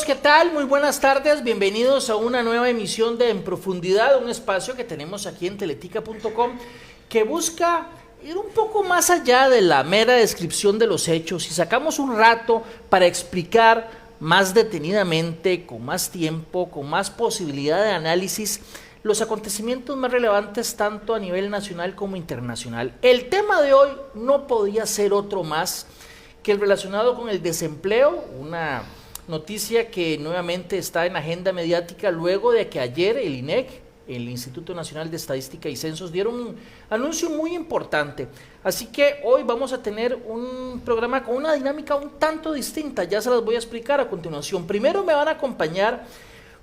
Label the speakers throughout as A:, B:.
A: amigos, ¿qué tal? Muy buenas tardes, bienvenidos a una nueva emisión de En Profundidad, un espacio que tenemos aquí en teletica.com que busca ir un poco más allá de la mera descripción de los hechos y sacamos un rato para explicar más detenidamente, con más tiempo, con más posibilidad de análisis, los acontecimientos más relevantes tanto a nivel nacional como internacional. El tema de hoy no podía ser otro más que el relacionado con el desempleo, una noticia que nuevamente está en agenda mediática luego de que ayer el INEC, el Instituto Nacional de Estadística y Censos, dieron un anuncio muy importante. Así que hoy vamos a tener un programa con una dinámica un tanto distinta, ya se las voy a explicar a continuación. Primero me van a acompañar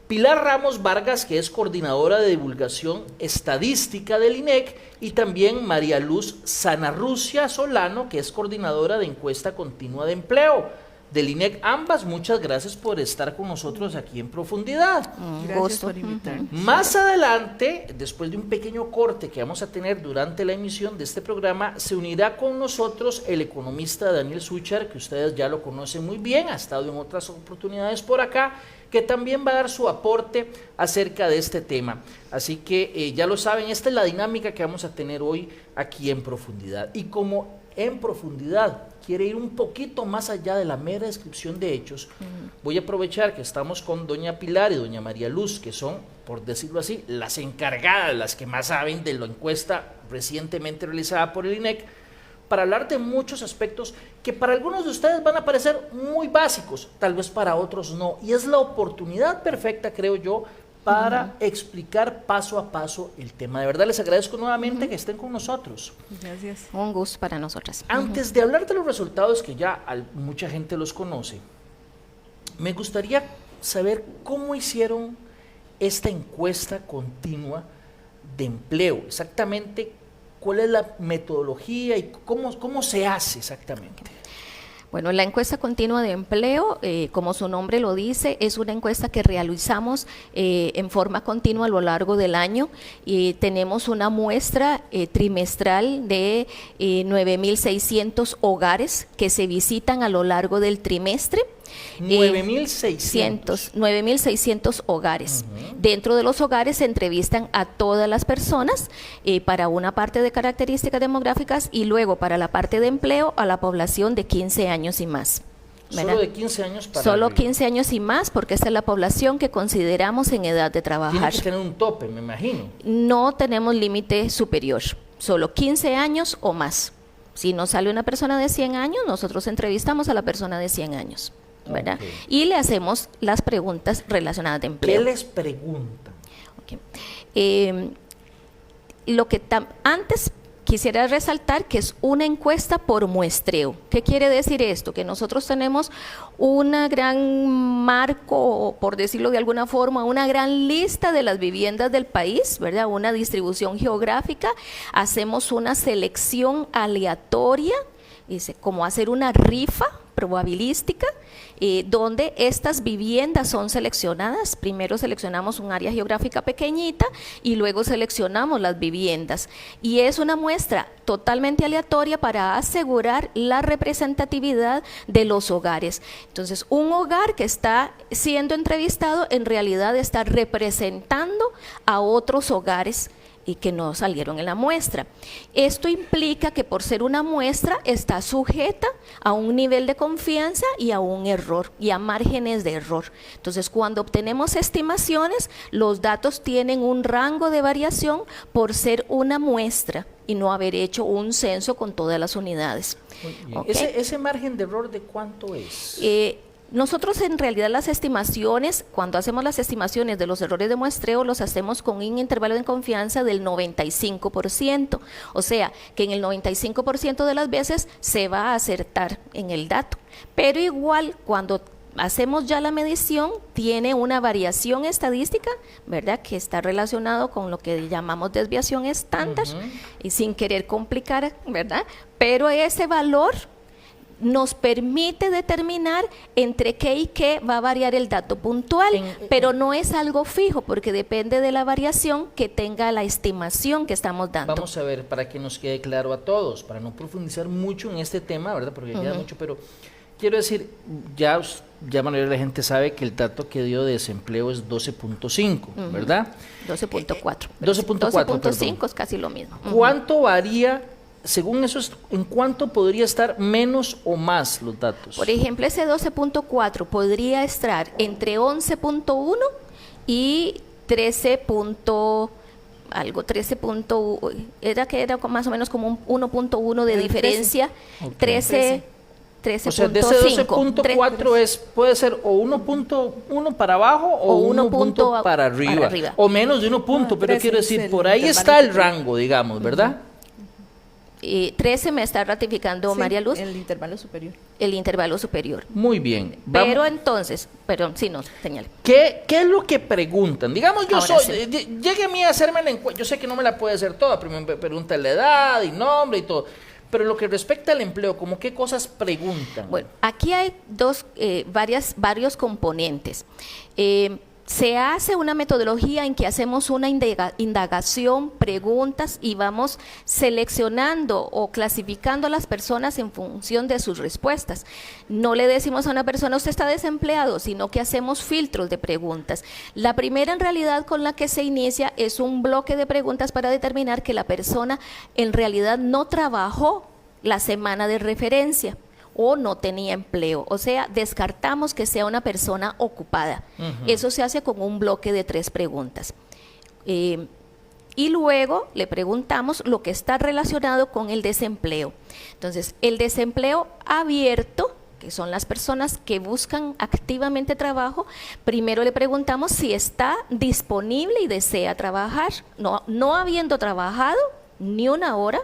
A: Pilar Ramos Vargas, que es coordinadora de divulgación estadística del INEC, y también María Luz Sanarrucia Solano, que es coordinadora de encuesta continua de empleo del INEC. Ambas, muchas gracias por estar con nosotros aquí en Profundidad.
B: Gracias por invitarnos.
A: Más adelante, después de un pequeño corte que vamos a tener durante la emisión de este programa, se unirá con nosotros el economista Daniel Suchar, que ustedes ya lo conocen muy bien, ha estado en otras oportunidades por acá, que también va a dar su aporte acerca de este tema. Así que ya lo saben, esta es la dinámica que vamos a tener hoy aquí en Profundidad. Y como En Profundidad quiere ir un poquito más allá de la mera descripción de hechos, voy a aprovechar que estamos con doña Pilar y doña María Luz, que son, por decirlo así, las encargadas, las que más saben de la encuesta recientemente realizada por el INEC, para hablar de muchos aspectos que para algunos de ustedes van a parecer muy básicos, tal vez para otros no, y es la oportunidad perfecta, creo yo, para explicar paso a paso el tema. De verdad les agradezco nuevamente que estén con nosotros.
B: Gracias.
C: Un gusto para nosotras.
A: Antes de hablar de los resultados, que ya mucha gente los conoce, me gustaría saber cómo hicieron esta encuesta continua de empleo, exactamente cuál es la metodología y cómo se hace exactamente.
C: Bueno, la encuesta continua de empleo, como su nombre lo dice, es una encuesta que realizamos en forma continua a lo largo del año y tenemos una muestra trimestral de 9.600 hogares que se visitan a lo largo del trimestre. 9.600 hogares. Dentro de los hogares se entrevistan a todas las personas para una parte de características demográficas y luego para la parte de empleo a la población de 15 años y más. ¿Verdad?
A: Solo de 15 años para
C: Solo
A: arriba.
C: 15 años y más, porque esta es la población que consideramos en edad de trabajar.
A: Tiene que tener un tope, me imagino.
C: No tenemos límite superior, solo 15 años o más. Si nos sale una persona de 100 años, nosotros entrevistamos a la persona de 100 años. ¿Verdad?
A: Okay.
C: Y le hacemos las preguntas relacionadas de empleo.
A: ¿Qué les preguntan?
C: Okay. Lo que antes quisiera resaltar que es una encuesta por muestreo. ¿Qué quiere decir esto? Que nosotros tenemos una gran marco, por decirlo de alguna forma, una gran lista de las viviendas del país, ¿verdad? Una distribución geográfica, hacemos una selección aleatoria, dice, como hacer una rifa probabilística, donde estas viviendas son seleccionadas. Primero seleccionamos un área geográfica pequeñita y luego seleccionamos las viviendas. Y es una muestra totalmente aleatoria para asegurar la representatividad de los hogares. Entonces, un hogar que está siendo entrevistado en realidad está representando a otros hogares y que no salieron en la muestra. Esto implica que por ser una muestra está sujeta a un nivel de confianza y a un error y a márgenes de error. Entonces, cuando obtenemos estimaciones, los datos tienen un rango de variación por ser una muestra y no haber hecho un censo con todas las unidades.
A: ¿Okay? ¿Ese margen de error de cuánto es?
C: Nosotros en realidad las estimaciones, cuando hacemos las estimaciones de los errores de muestreo, los hacemos con un intervalo de confianza del 95%, o sea, que en el 95% de las veces se va a acertar en el dato, pero igual cuando hacemos ya la medición, tiene una variación estadística, ¿verdad?, que está relacionado con lo que llamamos desviación estándar, y sin querer complicar, ¿verdad?, pero ese valor nos permite determinar entre qué y qué va a variar el dato puntual, pero no es algo fijo porque depende de la variación que tenga la estimación que estamos dando.
A: Vamos a ver, para que nos quede claro a todos, para no profundizar mucho en este tema, ¿verdad? Porque queda mucho, pero quiero decir, ya la mayoría de la gente sabe que el dato que dio de desempleo es 12.5, ¿verdad?
C: 12.4.
A: 12.5
C: es casi lo mismo.
A: ¿Cuánto varía, según eso, en cuánto podría estar menos o más los datos?
C: Por ejemplo, ese 12.4 podría estar entre 11.1 y 13. Algo, 13. Era más o menos como un 1.1 de diferencia. 13.
A: O sea, de ese 12.4 puede ser o 1.1 para abajo o 1 punto para arriba. O menos de 1 punto, pero quiero decir, por ahí está el rango, digamos, ¿verdad?
C: 13 me está ratificando María Luz.
B: El intervalo superior.
C: El intervalo superior.
A: Muy bien.
C: Pero entonces, perdón, sí, no, señale.
A: ¿Qué es lo que preguntan? Digamos,
C: Ahora
A: llegue a mí a hacerme la encuesta, yo sé que no me la puede hacer toda, pero me pregunta la edad y nombre y todo. Pero lo que respecta al empleo, ¿cómo qué cosas preguntan?
C: Bueno, aquí hay varios componentes. Se hace una metodología en que hacemos una indagación, preguntas y vamos seleccionando o clasificando a las personas en función de sus respuestas. No le decimos a una persona, usted está desempleado, sino que hacemos filtros de preguntas. La primera en realidad con la que se inicia es un bloque de preguntas para determinar que la persona en realidad no trabajó la semana de referencia o no tenía empleo, o sea, descartamos que sea una persona ocupada. Eso se hace con un bloque de 3 preguntas. Y luego le preguntamos lo que está relacionado con el desempleo. Entonces, el desempleo abierto, que son las personas que buscan activamente trabajo, primero le preguntamos si está disponible y desea trabajar, no habiendo trabajado ni una hora,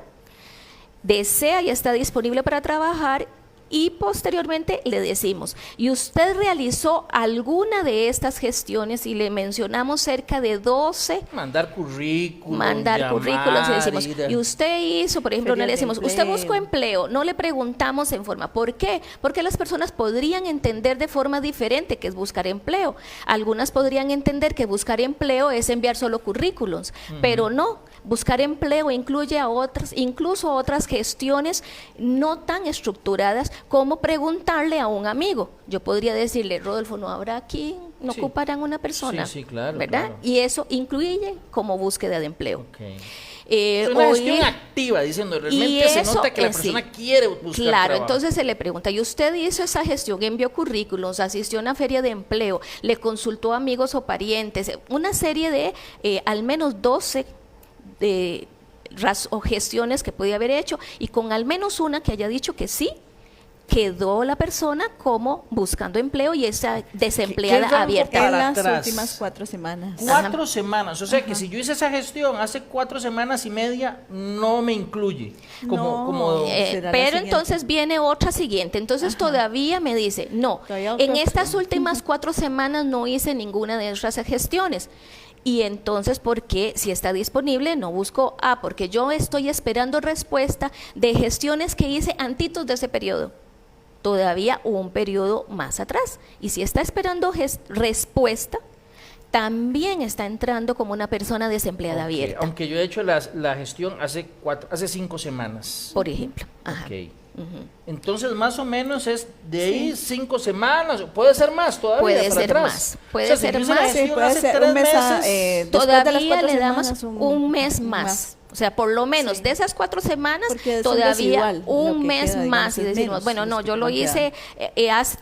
C: desea y está disponible para trabajar. Y posteriormente le decimos, ¿y usted realizó alguna de estas gestiones? Y le mencionamos cerca de 12.
A: Mandar currículum,
C: currículums y decimos,
A: ir a...
C: y usted hizo, por ejemplo, no le decimos, usted buscó empleo, no le preguntamos en forma, ¿por qué? Porque las personas podrían entender de forma diferente que es buscar empleo. Algunas podrían entender que buscar empleo es enviar solo currículums, pero no. Buscar empleo incluye a incluso otras gestiones no tan estructuradas como preguntarle a un amigo. Yo podría decirle, Rodolfo, ¿no habrá aquí? ¿No ocuparán una persona?
A: Sí, claro.
C: ¿Verdad?
A: Claro.
C: Y eso incluye como búsqueda de empleo.
A: Okay. Es una gestión activa, diciendo, realmente se nota que la persona quiere buscar trabajo.
C: Entonces se le pregunta, ¿y usted hizo esa gestión? ¿Envió currículums? ¿Asistió a una feria de empleo? ¿Le consultó a amigos o parientes? Una serie de al menos 12 o gestiones que podía haber hecho, y con al menos una que haya dicho que sí, quedó la persona como buscando empleo y esa desempleada abierta.
B: En las últimas 4 semanas.
A: 4 semanas, o sea que si yo hice esa gestión hace 4 semanas y media, no me incluye.
C: Pero entonces viene otra siguiente, entonces todavía me dice, no, en estas últimas 4 semanas no hice ninguna de esas gestiones. Y entonces, ¿por qué si está disponible no busco? Porque yo estoy esperando respuesta de gestiones que hice antitos de ese periodo. Todavía un periodo más atrás. Y si está esperando respuesta, también está entrando como una persona desempleada abierta.
A: Aunque yo he hecho la gestión hace 5 semanas.
C: Por ejemplo. Ajá.
A: Entonces, más o menos es de ahí 5 semanas, puede ser más todavía.
C: Puede
A: para
C: ser
A: atrás.
C: más, puede ser más.
B: Puede ser un mes,
C: todavía le damos un mes más. O sea, por lo menos de esas 4 semanas, todavía un mes más. Y decimos, bueno, no, yo lo hice,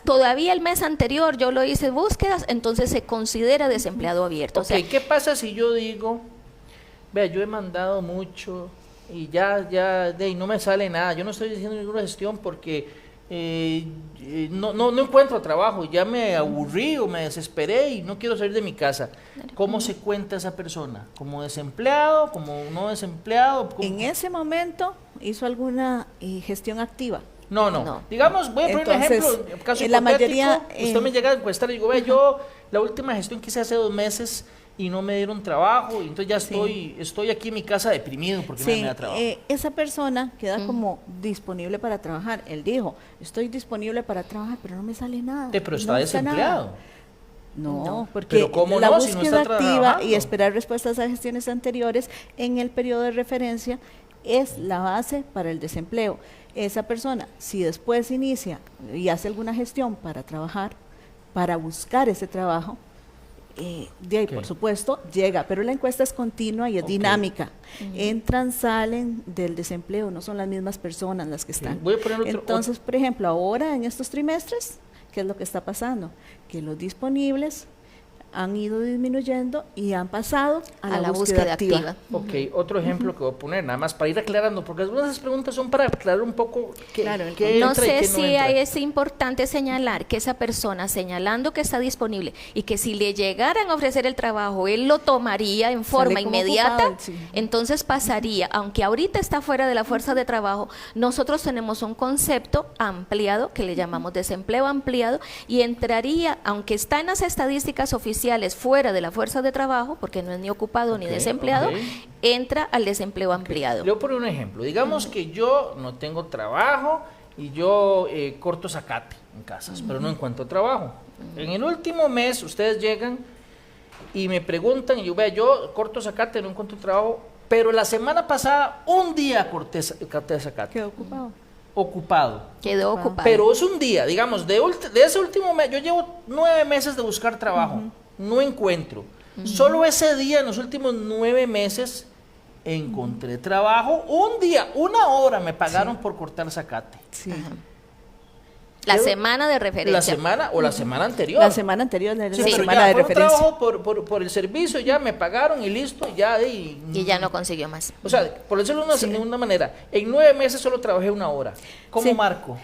C: todavía el mes anterior yo lo hice búsquedas, entonces se considera desempleado abierto.
A: O sea, ¿qué pasa si yo digo, vea, yo he mandado mucho y no me sale nada, yo no estoy haciendo ninguna gestión porque no encuentro trabajo, ya me aburrí o me desesperé y no quiero salir de mi casa? ¿Cómo se cuenta esa persona? ¿Como desempleado? ¿Como no desempleado?
B: En ese momento hizo alguna gestión activa.
A: No. Digamos, voy a poner un ejemplo, caso
B: la
A: hipotético,
B: mayoría,
A: usted me llega a encuestar y digo, vea, yo la última gestión que hice hace 2 meses y no me dieron trabajo, y entonces ya estoy aquí en mi casa deprimido porque no me da trabajo.
B: Esa persona queda como disponible para trabajar. Él dijo, estoy disponible para trabajar, pero no me sale nada.
A: Pero está desempleado.
B: No, porque
A: pero ¿cómo
B: la
A: no,
B: búsqueda
A: si no está
B: activa
A: trabajando?
B: Y esperar respuestas a gestiones anteriores en el periodo de referencia es la base para el desempleo. Esa persona, si después inicia y hace alguna gestión para trabajar, para buscar ese trabajo, de ahí, por supuesto, llega, pero la encuesta es continua y es dinámica. Entran, salen del desempleo, no son las mismas personas las que están.
A: Voy a poner
B: Entonces, por ejemplo, ahora en estos trimestres, ¿qué es lo que está pasando? Que los disponibles han ido disminuyendo y han pasado a la búsqueda activa.
A: Ok, otro ejemplo que voy a poner, nada más para ir aclarando, porque algunas de esas preguntas son para aclarar un poco qué, qué
C: no
A: entra y
C: sé
A: qué
C: si
A: no entra.
C: es importante señalar que esa persona señalando que está disponible y que si le llegaran a ofrecer el trabajo, él lo tomaría en forma
B: Sale como
C: inmediata,
B: ocupado, sí.
C: entonces pasaría, aunque ahorita está fuera de la fuerza de trabajo, nosotros tenemos un concepto ampliado que le llamamos desempleo ampliado y entraría, aunque está en las estadísticas oficiales fuera de la fuerza de trabajo, porque no es ni ocupado ni desempleado, entra al desempleo ampliado.
A: Le voy a poner un ejemplo. Digamos que yo no tengo trabajo y yo corto zacate en casas, pero no encuentro trabajo. En el último mes ustedes llegan y me preguntan, y yo, vea, yo corto zacate, no encuentro trabajo, pero la semana pasada un día corté zacate.
B: Quedó ocupado.
A: Ocupado.
C: Quedó ocupado.
A: Pero es un día, digamos, de ese último mes, yo llevo 9 meses de buscar trabajo, no encuentro. Solo ese día, en los últimos 9 meses, encontré trabajo. Un día, 1 hora me pagaron por cortar zacate.
B: Sí.
C: La semana de referencia.
A: La semana o la semana anterior.
B: La semana anterior era
A: Sí,
B: la
A: pero
B: semana
A: ya
B: de
A: fue un
B: referencia.
A: trabajo por el servicio, ya me pagaron y listo, ya.
C: Y ya no consiguió más.
A: O sea, por decirlo de una manera, en 9 meses solo trabajé 1 hora. ¿Cómo
B: Sí.
A: marco?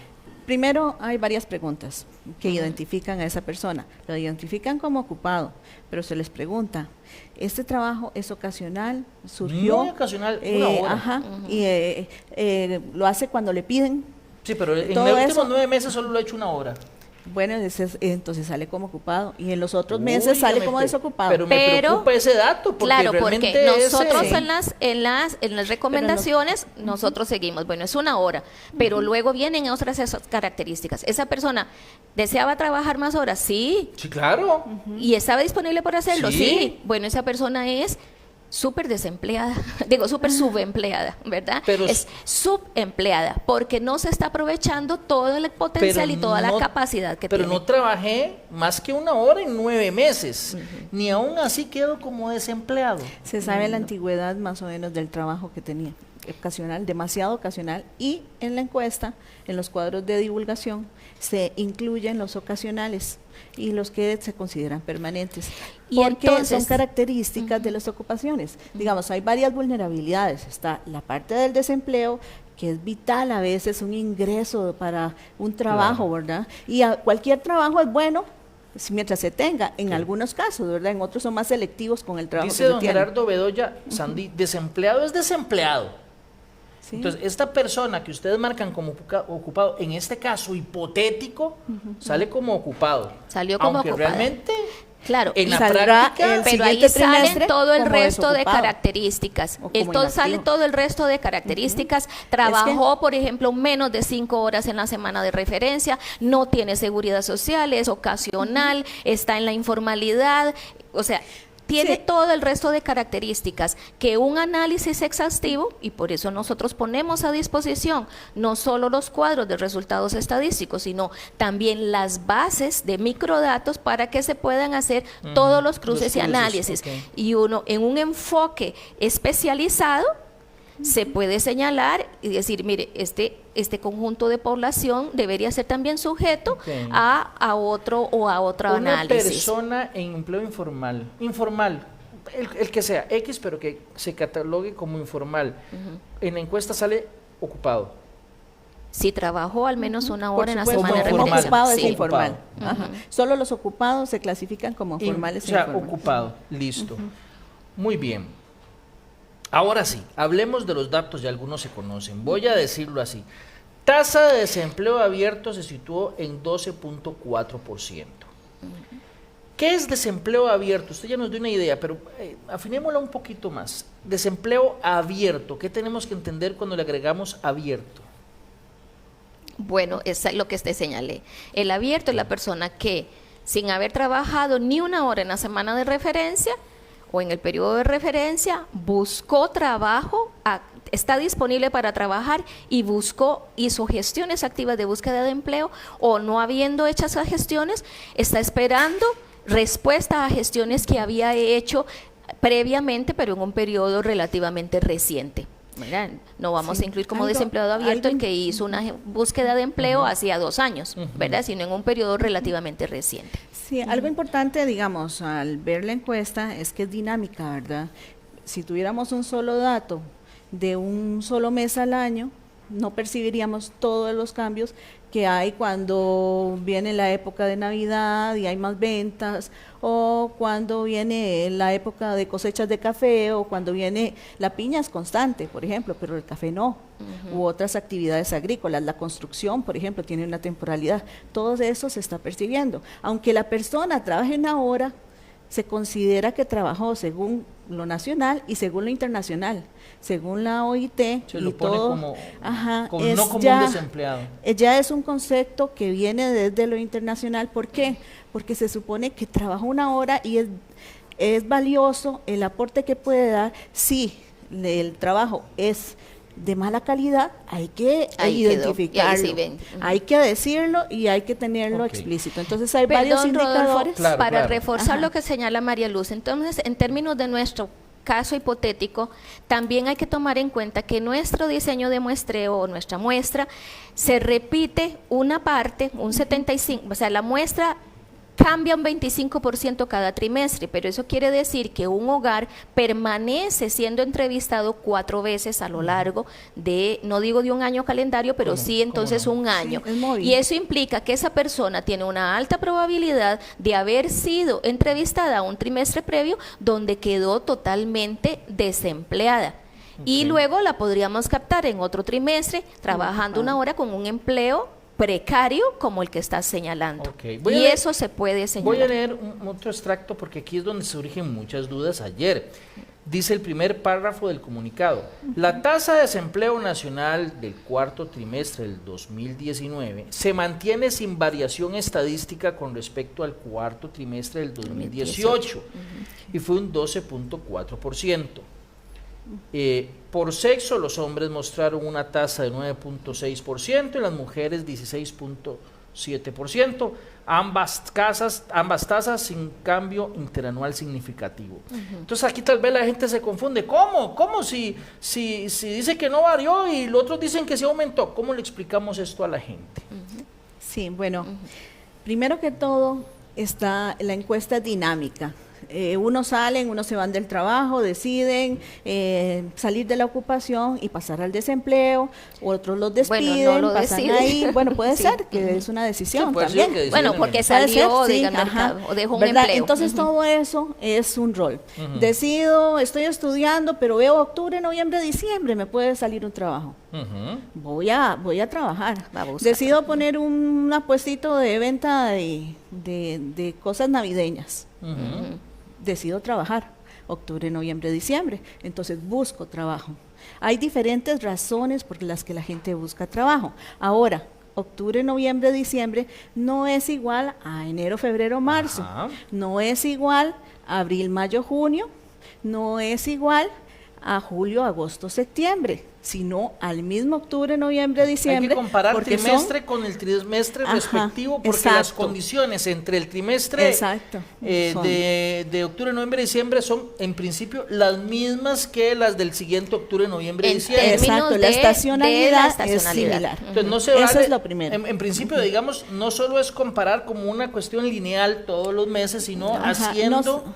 B: Primero, hay varias preguntas que identifican a esa persona. Lo identifican como ocupado, pero se les pregunta, ¿este trabajo es ocasional? ¿Surgió?
A: Muy ocasional, 1 hora.
B: Ajá, y lo hace cuando le piden.
A: Sí, pero en
B: Todo
A: los
B: eso-
A: últimos 9 meses solo lo he hecho 1 hora.
B: Bueno, entonces sale como ocupado y en los otros meses sale como desocupado.
A: Pero me preocupa ese dato, porque
C: claro,
A: realmente
C: porque nosotros
A: ese-
C: en las recomendaciones, nosotros seguimos, bueno, es 1 hora, pero luego vienen otras esas características. Esa persona deseaba trabajar más horas, sí,
A: Sí, claro.
C: y estaba disponible por hacerlo,
A: Sí.
C: sí. Bueno, esa persona es súper desempleada, digo súper subempleada, ¿verdad?
A: Pero
C: es subempleada, porque no se está aprovechando todo el potencial
A: Pero
C: y toda
A: no-
C: la capacidad que
A: Pero
C: tiene.
A: no trabajé más que 1 hora en 9 meses. Ni aún así quedo como desempleado.
B: Se sabe la antigüedad más o menos del trabajo que tenía, ocasional, demasiado ocasional, y en la encuesta, en los cuadros de divulgación, se incluyen los ocasionales y los que se consideran permanentes,
C: Y
B: porque
C: entonces-
B: son características de las ocupaciones. Digamos, hay varias vulnerabilidades. Está la parte del desempleo, que es vital a veces, un ingreso para un trabajo,
A: Claro.
B: ¿verdad? Y cualquier trabajo es bueno mientras se tenga, en algunos casos, ¿verdad? En otros son más selectivos con el trabajo
A: Dice
B: que se
A: don
B: tiene.
A: Gerardo Bedoya, Sandy, desempleado es desempleado.
B: Sí.
A: Entonces, esta persona que ustedes marcan como ocupado, en este caso hipotético, sale como ocupado.
C: Salió como
A: Aunque
C: ocupada.
A: realmente,
C: Claro,
A: en
C: y
A: la
B: saldrá
A: práctica,
B: el
C: pero ahí
B: siguiente
C: salen
B: trimestre
C: todo el
B: como
C: resto de
B: desocupado.
C: características.
B: O como
C: Entonces sale
B: inactivo.
C: todo el resto de características. Trabajó, por ejemplo, menos de 5 horas en la semana de referencia, no tiene seguridad social, es ocasional, está en la informalidad, o sea, tiene
B: Sí.
C: todo el resto de características que un análisis exhaustivo, y por eso nosotros ponemos a disposición no solo los cuadros de resultados estadísticos, sino también las bases de microdatos para que se puedan hacer todos los cruces y análisis.
A: ok.
C: Y uno en un enfoque especializado se puede señalar y decir, mire, este conjunto de población debería ser también sujeto
A: Ok.
C: a otro o a otro
A: una
C: análisis.
A: persona en empleo informal, el que sea, X, pero que se catalogue como informal, en la encuesta sale ocupado.
C: Si trabajó al menos 1
B: Por
C: hora en la
B: supuesto,
C: semana de
A: como
B: como
C: referencia.
B: ocupado es
C: Sí.
B: informal.
A: Ocupado.
B: Ajá. Solo los ocupados se clasifican como
A: Y-
B: formales
A: o sea,
B: e informales.
A: ocupado, listo. Muy bien. Ahora sí, hablemos de los datos, ya algunos se conocen. Voy a decirlo así. Tasa de desempleo abierto se situó en 12.4%. ¿Qué es desempleo abierto? Usted ya nos dio una idea, pero afinémosla un poquito más. Desempleo abierto, ¿qué tenemos que entender cuando le agregamos abierto?
C: Bueno, es lo que te señalé. El abierto es la persona que, sin haber trabajado ni 1 hora en la semana de referencia o en el periodo de referencia, buscó trabajo está disponible para trabajar y hizo gestiones activas de búsqueda de empleo, o no habiendo hecho esas gestiones, está esperando respuesta a gestiones que había hecho previamente, pero en un periodo relativamente reciente. Mira, no vamos a incluir como desempleado abierto el que hizo una búsqueda de empleo hacía 2 años, ¿verdad? Sino en un periodo relativamente reciente.
B: Sí, algo importante, digamos, al ver la encuesta es que es dinámica, ¿verdad? Si tuviéramos un solo dato de un solo mes al año, no percibiríamos todos los cambios que hay cuando viene la época de Navidad y hay más ventas, o cuando viene la época de cosechas de café, o cuando viene la piña es constante, por ejemplo, pero el café no, u otras actividades agrícolas, la construcción, por ejemplo, tiene una temporalidad. Todo eso se está percibiendo. Aunque la persona trabaje una hora, se considera que trabajó según lo nacional y según lo internacional, según la OIT,
A: se
B: y
A: lo pone
B: todo,
A: como
B: es
A: no como
B: ya,
A: un desempleado.
B: Ya es un concepto que viene desde lo internacional. ¿Por qué? Porque se supone que trabaja una hora y es valioso el aporte que puede dar. Si el trabajo es de mala calidad, hay que identificarlo, hay que decirlo y hay que tenerlo explícito. Entonces hay varios indicadores.
C: Rodolfo, para reforzar lo que señala María Luz. Entonces, en términos de nuestro caso hipotético, también hay que tomar en cuenta que nuestro diseño de muestreo o nuestra muestra se repite una parte, un 75%, o sea, la muestra cambia un 25% cada trimestre, pero eso quiere decir que un hogar permanece siendo entrevistado 4 veces a lo largo de, no digo de un año calendario, pero sí entonces un año. Sí, y eso implica que esa persona tiene una alta probabilidad de haber sido entrevistada un trimestre previo donde quedó totalmente desempleada. Y luego la podríamos captar en otro trimestre trabajando una hora con un empleo precario como el que estás señalando. Y eso se puede señalar.
A: Voy a leer otro extracto porque aquí es donde surgen muchas dudas ayer. Dice el primer párrafo del comunicado: la tasa de desempleo nacional del cuarto trimestre del 2019 se mantiene sin variación estadística con respecto al cuarto trimestre del 2018 y fue un 12.4%. Por sexo, los hombres mostraron una tasa de 9.6% y las mujeres 16.7%, ambas tasas sin cambio interanual significativo. Entonces aquí tal vez la gente se confunde. ¿Cómo si dice que no varió y los otros dicen que sí aumentó? ¿Cómo le explicamos esto a la gente?
B: Sí, bueno, primero que todo está la encuesta dinámica. Unos salen, unos se van del trabajo, deciden salir de la ocupación y pasar al desempleo, otros los despiden,
C: no
B: pasan
C: deciden.
B: ahí. Bueno, puede ser que es una decisión también.
C: Bueno, porque salió del mercado o dejó un empleo.
B: Entonces todo eso es un rol. Decido, estoy estudiando, pero veo octubre, noviembre, diciembre, me puede salir un trabajo. Voy a trabajar. Decido poner un puestito de venta de cosas navideñas. Decido trabajar, octubre, noviembre, diciembre, entonces busco trabajo. Hay diferentes razones por las que la gente busca trabajo. Ahora, octubre, noviembre, diciembre no es igual a enero, febrero, marzo, no es igual a abril, mayo, junio, no es igual a julio, agosto, septiembre, sino al mismo octubre, noviembre, diciembre.
A: Hay que comparar trimestre con el trimestre respectivo, porque las condiciones entre el trimestre de octubre, noviembre, diciembre son en principio las mismas que las del siguiente octubre, noviembre, diciembre.
B: Exacto, la estacionalidad es similar.
A: Entonces no se vale,
B: eso es lo primero.
A: En principio, digamos, no solo es comparar como una cuestión lineal todos los meses, sino haciendo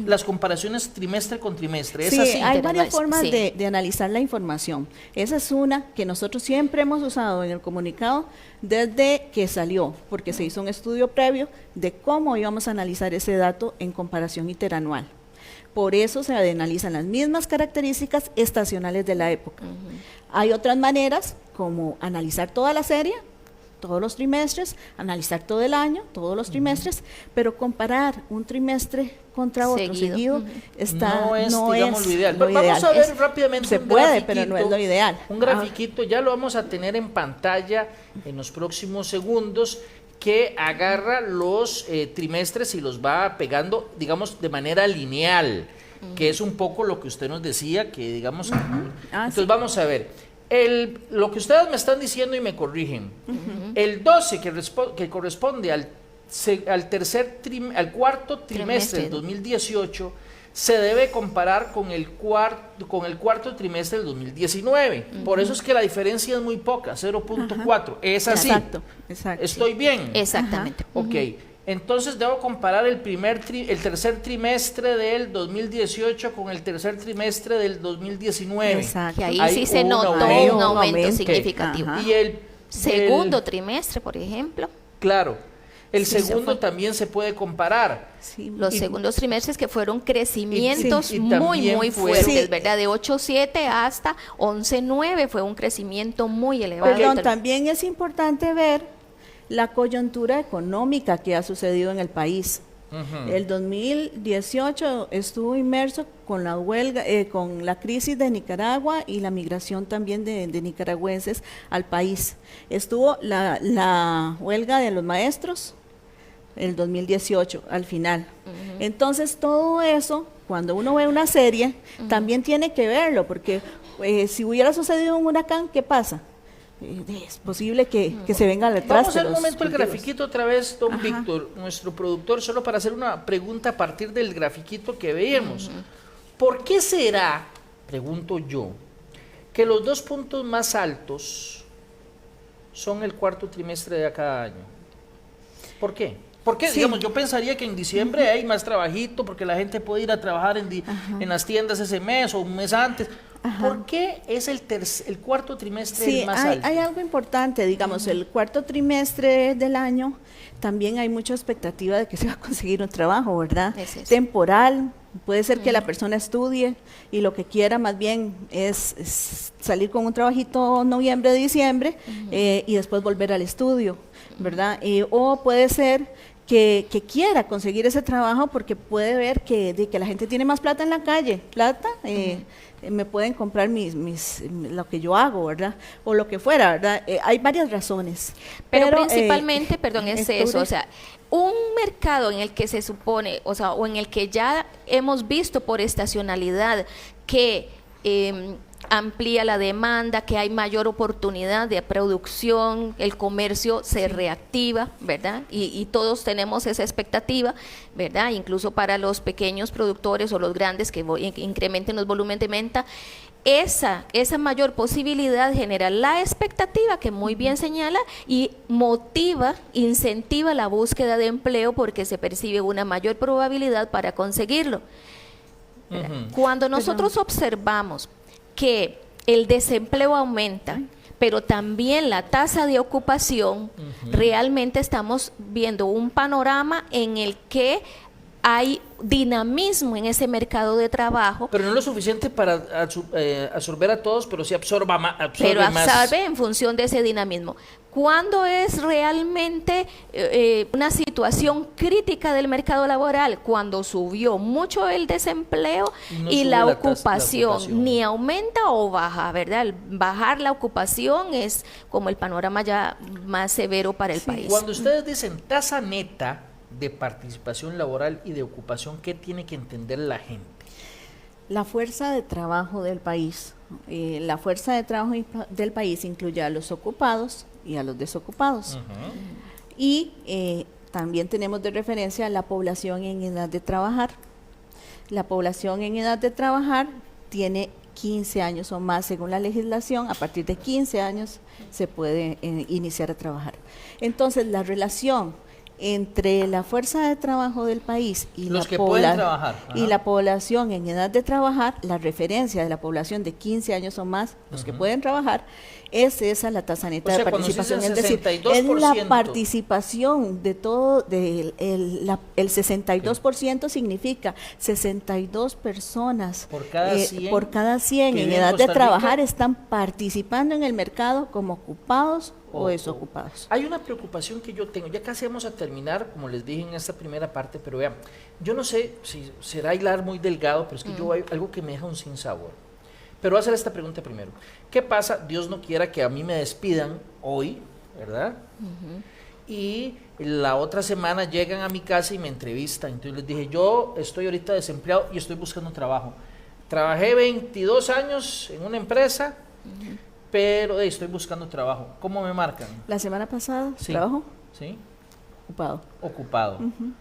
A: las comparaciones trimestre con trimestre.
B: Sí, hay varias formas de analizar la información. Esa es una que nosotros siempre hemos usado en el comunicado desde que salió, porque se hizo un estudio previo de cómo íbamos a analizar ese dato en comparación interanual. Por eso se analizan las mismas características estacionales de la época. Hay otras maneras, como analizar toda la serie, todos los trimestres, analizar todo el año, todos los trimestres, pero comparar un trimestre contra otro seguido
A: no es lo ideal. Pero vamos a ver rápidamente
B: se puede, pero no es lo ideal.
A: Un grafiquito, ya lo vamos a tener en pantalla en los próximos segundos, que agarra los trimestres y los va pegando, digamos, de manera lineal. que es un poco lo que usted nos decía, que digamos... Entonces
B: sí.
A: vamos a ver, lo que ustedes me están diciendo y me corrigen, el 12 que corresponde al cuarto trimestre del 2018 se debe comparar con el cuarto trimestre del 2019. Por eso es que la diferencia es muy poca, 0.4. Es así.
B: Exacto.
A: ¿Estoy bien?
C: Exactamente.
A: Ok. Entonces debo comparar el tercer trimestre del 2018 con el tercer trimestre del 2019.
B: Exacto.
C: Que ahí
A: Hay
C: sí se
A: un
C: notó
A: aumento.
C: un aumento
B: aumento.
C: significativo.
B: Ajá.
A: Y el
C: Segundo trimestre, por ejemplo,
A: claro, el
C: Sí, se
A: segundo
C: fue.
A: también se puede comparar.
B: Sí.
C: los
A: Y-
C: segundos trimestres que fueron crecimientos
A: y
C: muy,
A: también
C: muy
A: fue-
C: fuertes,
B: Sí.
C: ¿verdad? De 8.7 hasta 11.9 fue un crecimiento muy elevado.
B: Perdón, también es importante ver la coyuntura económica que ha sucedido en el país. El 2018 estuvo inmerso con la huelga, con la crisis de Nicaragua y la migración también de nicaragüenses al país. Estuvo la huelga de los maestros el 2018 al final. Entonces todo eso, cuando uno ve una serie, también tiene que verlo, porque si hubiera sucedido un huracán, ¿qué pasa? Es posible que se venga al
A: Vamos
B: traste
A: al
B: los
A: momento el
B: cultivos.
A: grafiquito otra vez, don
B: Ajá.
A: Víctor, nuestro productor, solo para hacer una pregunta a partir del grafiquito que veíamos. ¿Por qué será, pregunto yo, que los 2 puntos más altos son el cuarto trimestre de cada año? ¿Por qué? Porque,
B: Sí.
A: digamos, yo pensaría que en diciembre hay más trabajito, porque la gente puede ir a trabajar en las tiendas ese mes o un mes antes. ¿Por qué es el cuarto trimestre
B: Sí,
A: el más alto?
B: hay algo importante, digamos, el cuarto trimestre del año también hay mucha expectativa de que se va a conseguir un trabajo, ¿verdad?
C: Es
B: Temporal, puede ser que la persona estudie y lo que quiera más bien es salir con un trabajito noviembre, diciembre y después volver al estudio, ¿verdad? O puede ser que quiera conseguir ese trabajo porque puede ver de que la gente tiene más plata en la calle, me pueden comprar lo que yo hago, ¿verdad? O lo que fuera, ¿verdad? Hay varias razones.
C: Pero principalmente, perdón, es
B: octubre-
C: eso, o sea, un mercado en el que se supone, o sea, o en el que ya hemos visto por estacionalidad que amplía la demanda, que hay mayor oportunidad de producción, el comercio se reactiva, ¿verdad? Y todos tenemos esa expectativa, ¿verdad? Incluso para los pequeños productores o los grandes que incrementen los volúmenes de venta. Esa mayor posibilidad genera la expectativa que muy bien señala y motiva, incentiva la búsqueda de empleo porque se percibe una mayor probabilidad para conseguirlo. Cuando nosotros observamos que el desempleo aumenta, pero también la tasa de ocupación, realmente estamos viendo un panorama en el que hay dinamismo en ese mercado de trabajo.
A: Pero no lo suficiente para absorber a todos, pero sí absorbe más.
C: Pero absorbe en función de ese dinamismo. ¿Cuándo es realmente una situación crítica del mercado laboral? Cuando subió mucho el desempleo
A: No
C: y
A: sube
C: la
A: la
C: ocupación ni aumenta o baja, ¿verdad? El bajar la ocupación es como el panorama ya más severo para el país.
A: Cuando ustedes dicen tasa neta de participación laboral y de ocupación, ¿qué tiene que entender la gente?
B: La fuerza de trabajo del país. La fuerza de trabajo del país incluye a los ocupados y a los desocupados. Y también tenemos de referencia a la población en edad de trabajar. La población en edad de trabajar tiene 15 años o más según la legislación. A partir de 15 años se puede iniciar a trabajar. Entonces, la relación entre la fuerza de trabajo del país y
A: Los que pueden trabajar.
B: y la población en edad de trabajar, la referencia de la población de 15 años o más, los que pueden trabajar, es esa la tasa neta
A: O sea,
B: de
A: cuando se
B: participación.
A: dice
B: Es decir,
A: 62%.
B: es la participación de todo, el 62% significa 62 personas
A: Por cada 100
B: por cada 100
A: que
B: en
A: viven en
B: edad de
A: Costa
B: trabajar
A: Rica.
B: están participando en el mercado como ocupados o desocupados.
A: Hay una preocupación que yo tengo, ya casi vamos a terminar, como les dije en esta primera parte, pero vean, yo no sé si será hilar muy delgado, pero es que yo hay algo que me deja un sinsabor. Pero voy a hacer esta pregunta primero. ¿Qué pasa? Dios no quiera que a mí me despidan hoy, ¿verdad? y la otra semana llegan a mi casa y me entrevistan. Entonces les dije, yo estoy ahorita desempleado y estoy buscando trabajo. Trabajé 22 años en una empresa, pero estoy buscando trabajo. ¿Cómo me marcan?
B: La semana pasada,
A: Sí.
B: trabajo
A: ¿Sí?
B: ocupado.
A: Ocupado.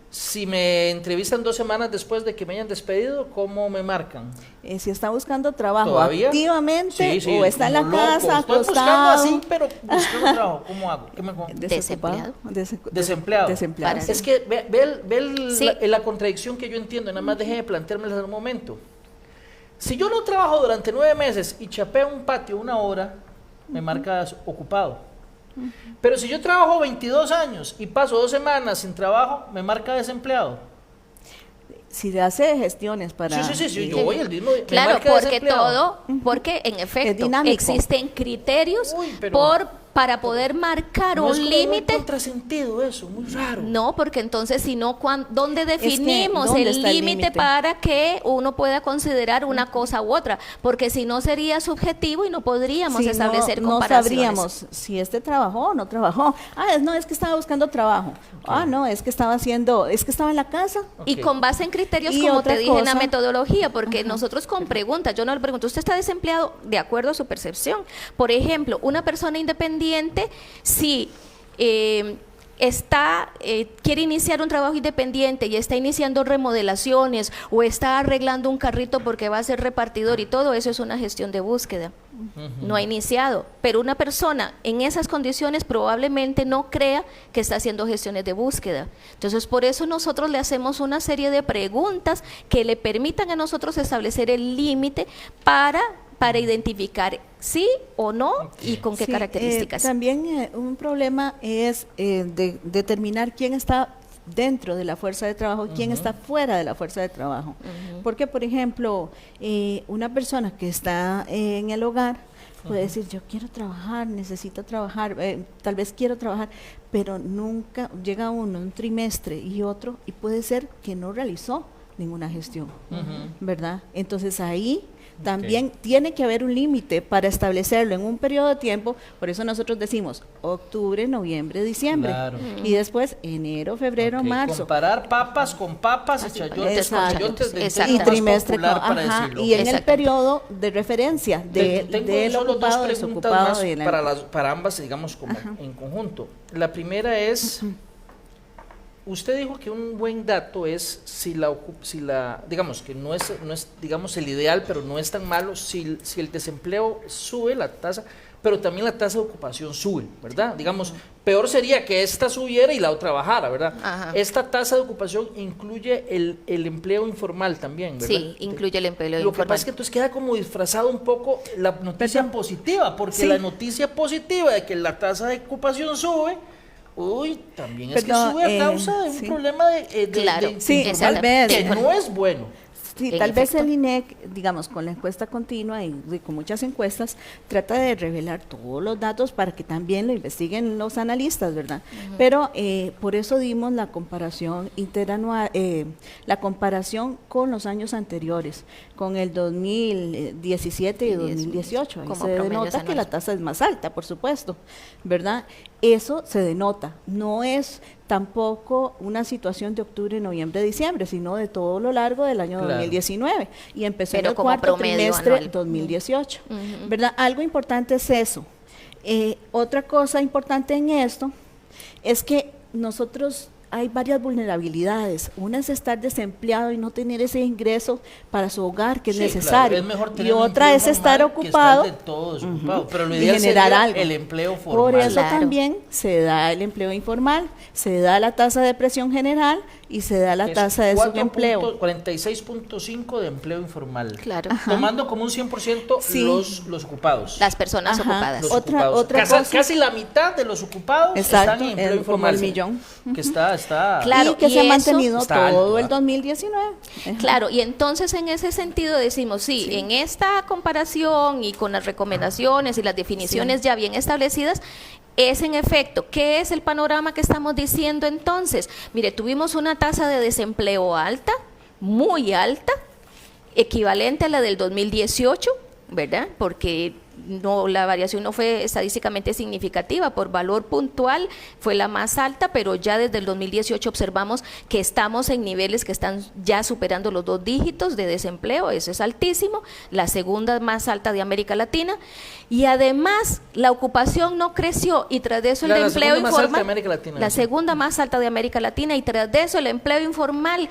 A: Si me entrevistan 2 semanas después de que me hayan despedido, ¿cómo me marcan?
B: Si está buscando trabajo
A: ¿Todavía?
B: activamente
A: Sí, sí,
B: o está en la
A: como loco.
B: casa
A: Estoy buscando
B: acostado.
A: así, pero buscando trabajo. ¿Cómo hago? ¿Qué me
B: Desocupado.
A: Desempleado.
B: Desempleado.
C: Para-
A: Es que ve
C: Sí.
A: la contradicción que yo entiendo, nada más deje de planteármela en un momento. Si yo no trabajo durante 9 meses y chapeo un patio 1 hora, me marca ocupado. Pero si yo trabajo 22 años y paso 2 semanas sin trabajo, me marca desempleado.
B: Si le hace gestiones para...
A: Sí, yo voy el mismo día. Me
C: Claro,
A: marca
C: porque
A: desempleado.
C: porque en efecto
B: dinámico.
C: existen criterios
A: Uy, pero-
C: para poder marcar
A: No es
C: un
A: como muy
C: límite.
A: contrasentido eso, muy raro.
C: No, porque entonces si no, ¿dónde
B: que,
C: definimos
B: ¿dónde
C: el
B: está el
C: límite
B: límite?
C: para que uno pueda considerar una cosa u otra? Porque si no sería subjetivo y no podríamos
B: Sí,
C: establecer
B: no
C: comparaciones.
B: sabríamos si este trabajó o no trabajó. No, es que estaba buscando trabajo. No, es que estaba en la casa.
C: Y
A: Ok.
C: con base en criterios,
B: Y
C: como
B: otra
C: te dije en la
B: cosa-
C: metodología, porque nosotros con preguntas, yo no le pregunto, ¿usted está desempleado? De acuerdo a su percepción. Por ejemplo, una persona independiente, si quiere iniciar un trabajo independiente y está iniciando remodelaciones o está arreglando un carrito porque va a ser repartidor y todo eso es una gestión de búsqueda. No ha iniciado, pero una persona en esas condiciones probablemente no crea que está haciendo gestiones de búsqueda. Entonces, por eso nosotros le hacemos una serie de preguntas que le permitan a nosotros establecer el límite para identificar sí o no y con qué
B: Sí,
C: características.
B: También un problema es de determinar quién está dentro de la fuerza de trabajo y quién está fuera de la fuerza de trabajo. Porque, por ejemplo, una persona que está en el hogar puede decir, yo quiero trabajar, necesito trabajar, tal vez quiero trabajar, pero nunca llega uno un trimestre y otro, y puede ser que no realizó ninguna gestión, ¿verdad? Entonces ahí también tiene que haber un límite para establecerlo en un periodo de tiempo. Por eso nosotros decimos octubre, noviembre, diciembre.
A: Claro.
B: Y después enero, febrero,
A: Ok,
B: marzo.
A: Comparar papas con papas y chayotes con
B: Exacto.
A: chayotes de
C: Exacto.
B: Y
A: más
B: trimestre,
A: popular para
B: ajá,
A: decirlo.
B: y en el
C: Exacto.
B: periodo de referencia
A: Tengo
B: del
A: solo dos
B: ocupado,
A: preguntas
B: desocupado.
A: más
B: de la-
A: para ambas, digamos, como en conjunto. La primera es, usted dijo que un buen dato es si la digamos, que no es, digamos, el ideal, pero no es tan malo, si el desempleo sube la tasa, pero también la tasa de ocupación sube, ¿verdad? Digamos, peor sería que esta subiera y la otra bajara, ¿verdad?
C: Ajá.
A: Esta tasa de ocupación incluye el empleo informal también, ¿verdad?
C: Sí, incluye el empleo
A: Lo que
C: informal.
A: pasa es que entonces queda como disfrazado un poco la noticia
B: Perdón.
A: positiva, porque
B: Sí.
A: la noticia positiva de que la tasa de ocupación sube, también es
B: Perdón,
A: que sube a causa de un
B: sí.
A: problema
C: Claro,
B: Sí,
A: informal
B: tal vez.
A: que no es bueno.
B: Sí,
C: En
B: tal vez
C: efecto.
B: el INEC, digamos, con la encuesta continua y con muchas encuestas, trata de revelar todos los datos para que también lo investiguen los analistas, ¿verdad? Pero por eso dimos la comparación interanual, la comparación con los años anteriores, con el 2017 y 2018. Ahí
C: como
B: se
C: promedios
B: denota que
C: anuales.
B: la tasa es más alta, por supuesto, ¿verdad? Eso se denota, no es tampoco una situación de octubre, noviembre, diciembre, sino de todo lo largo del año
A: Claro.
B: 2019 y empezó
C: Pero
B: en el
C: como
B: cuarto
C: promedio
B: trimestre
C: anual.
B: 2018, ¿verdad? Algo importante es eso. Otra cosa importante en esto es que nosotros hay varias vulnerabilidades. Una es estar desempleado y no tener ese ingreso para su hogar que es
A: Sí,
B: necesario.
A: claro, es mejor
B: Y
A: tener un
B: otra
A: empleo
B: es estar
A: normal que
B: ocupado.
A: estar de todo desocupado, pero lo
B: y
A: ideal
B: generar
A: sería
B: algo.
A: el empleo formal.
B: Por eso
C: Claro.
B: también se da el empleo informal, se da la tasa de presión general y se da la
A: Es
B: tasa de
A: 4
B: subempleo.
A: puntos- 46.5 de empleo informal.
C: Claro.
A: Tomando como un 100%
B: Sí.
A: los ocupados.
C: Las personas
B: Ajá.
C: ocupadas.
A: Los
B: Otra-
A: ocupados.
B: otra
A: casi,
B: cosa-
A: casi la mitad de los ocupados
B: Exacto,
A: están en empleo
B: como
A: informal.
B: el millón.
A: Que está
C: Claro,
B: y que
C: y
B: se ha
C: eso
B: mantenido
A: está alto,
B: todo el
A: ¿ah?
B: 2019. Ajá.
C: Claro, y entonces en ese sentido decimos, sí, en esta comparación y con las recomendaciones y las definiciones ya bien establecidas, es en efecto, ¿qué es el panorama que estamos diciendo entonces? Mire, tuvimos una tasa de desempleo alta, muy alta, equivalente a la del 2018, ¿verdad? Porque no, la variación no fue estadísticamente significativa, por valor puntual fue la más alta, pero ya desde el 2018 observamos que estamos en niveles que están ya superando los 2 dígitos de desempleo, eso es altísimo, la segunda más alta de América Latina, y además la ocupación no creció, y tras de eso el empleo informal, la segunda más alta de América Latina, y tras de eso el empleo informal,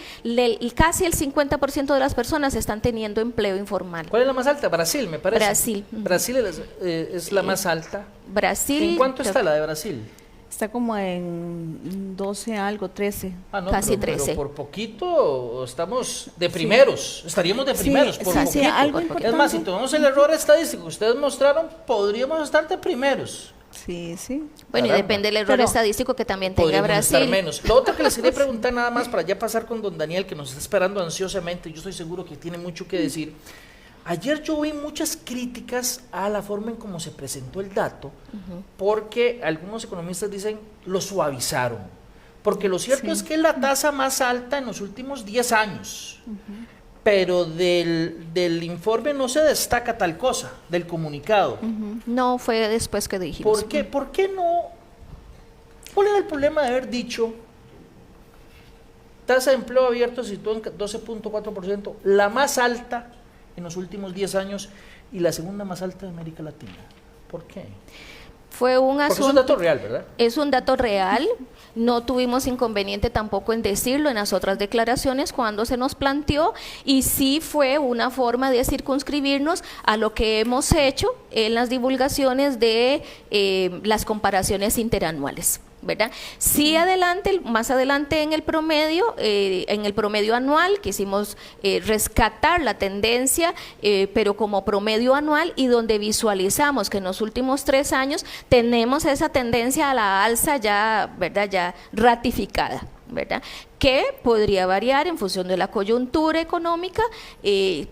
C: casi el 50% de las personas están teniendo empleo informal.
A: ¿Cuál es la más alta? Brasil, me parece.
C: Brasil
A: es la más alta.
C: Brasil.
A: ¿En cuánto está la de Brasil?
B: Está como en 12 algo, 13.
A: No,
C: casi 13.
A: Pero por poquito estamos de primeros. Sí. Estaríamos de primeros por poquito.
B: Sí, algo importante.
A: Es más, si tomamos el error estadístico que ustedes mostraron, podríamos estar de primeros.
B: Sí, sí.
C: Bueno, y depende del error estadístico que también tenga Brasil.
A: Estar menos. Lo otro que les quería preguntar nada más para ya pasar con don Daniel, que nos está esperando ansiosamente, yo estoy seguro que tiene mucho que decir. Ayer yo vi muchas críticas a la forma en cómo se presentó el dato, porque algunos economistas dicen lo suavizaron, porque lo cierto es que es la tasa más alta en los últimos 10 años, pero del informe no se destaca tal cosa, del comunicado.
C: No, fue después que dijimos.
A: ¿Por qué? ¿Por qué no? ¿Cuál era el problema de haber dicho tasa de empleo abierto se situó en 12.4%, la más alta en los últimos 10 años y la segunda más alta de América Latina? ¿Por qué?
C: Fue un asunto.
A: Porque es un dato real, ¿verdad?
C: Es un dato real. No tuvimos inconveniente tampoco en decirlo en las otras declaraciones cuando se nos planteó, y sí fue una forma de circunscribirnos a lo que hemos hecho en las divulgaciones de las comparaciones interanuales, ¿verdad? Sí, más adelante en el promedio anual quisimos rescatar la tendencia, pero como promedio anual, y donde visualizamos que en los últimos 3 años tenemos esa tendencia a la alza ya, ¿verdad?, ya ratificada, ¿verdad?, que podría variar en función de la coyuntura económica,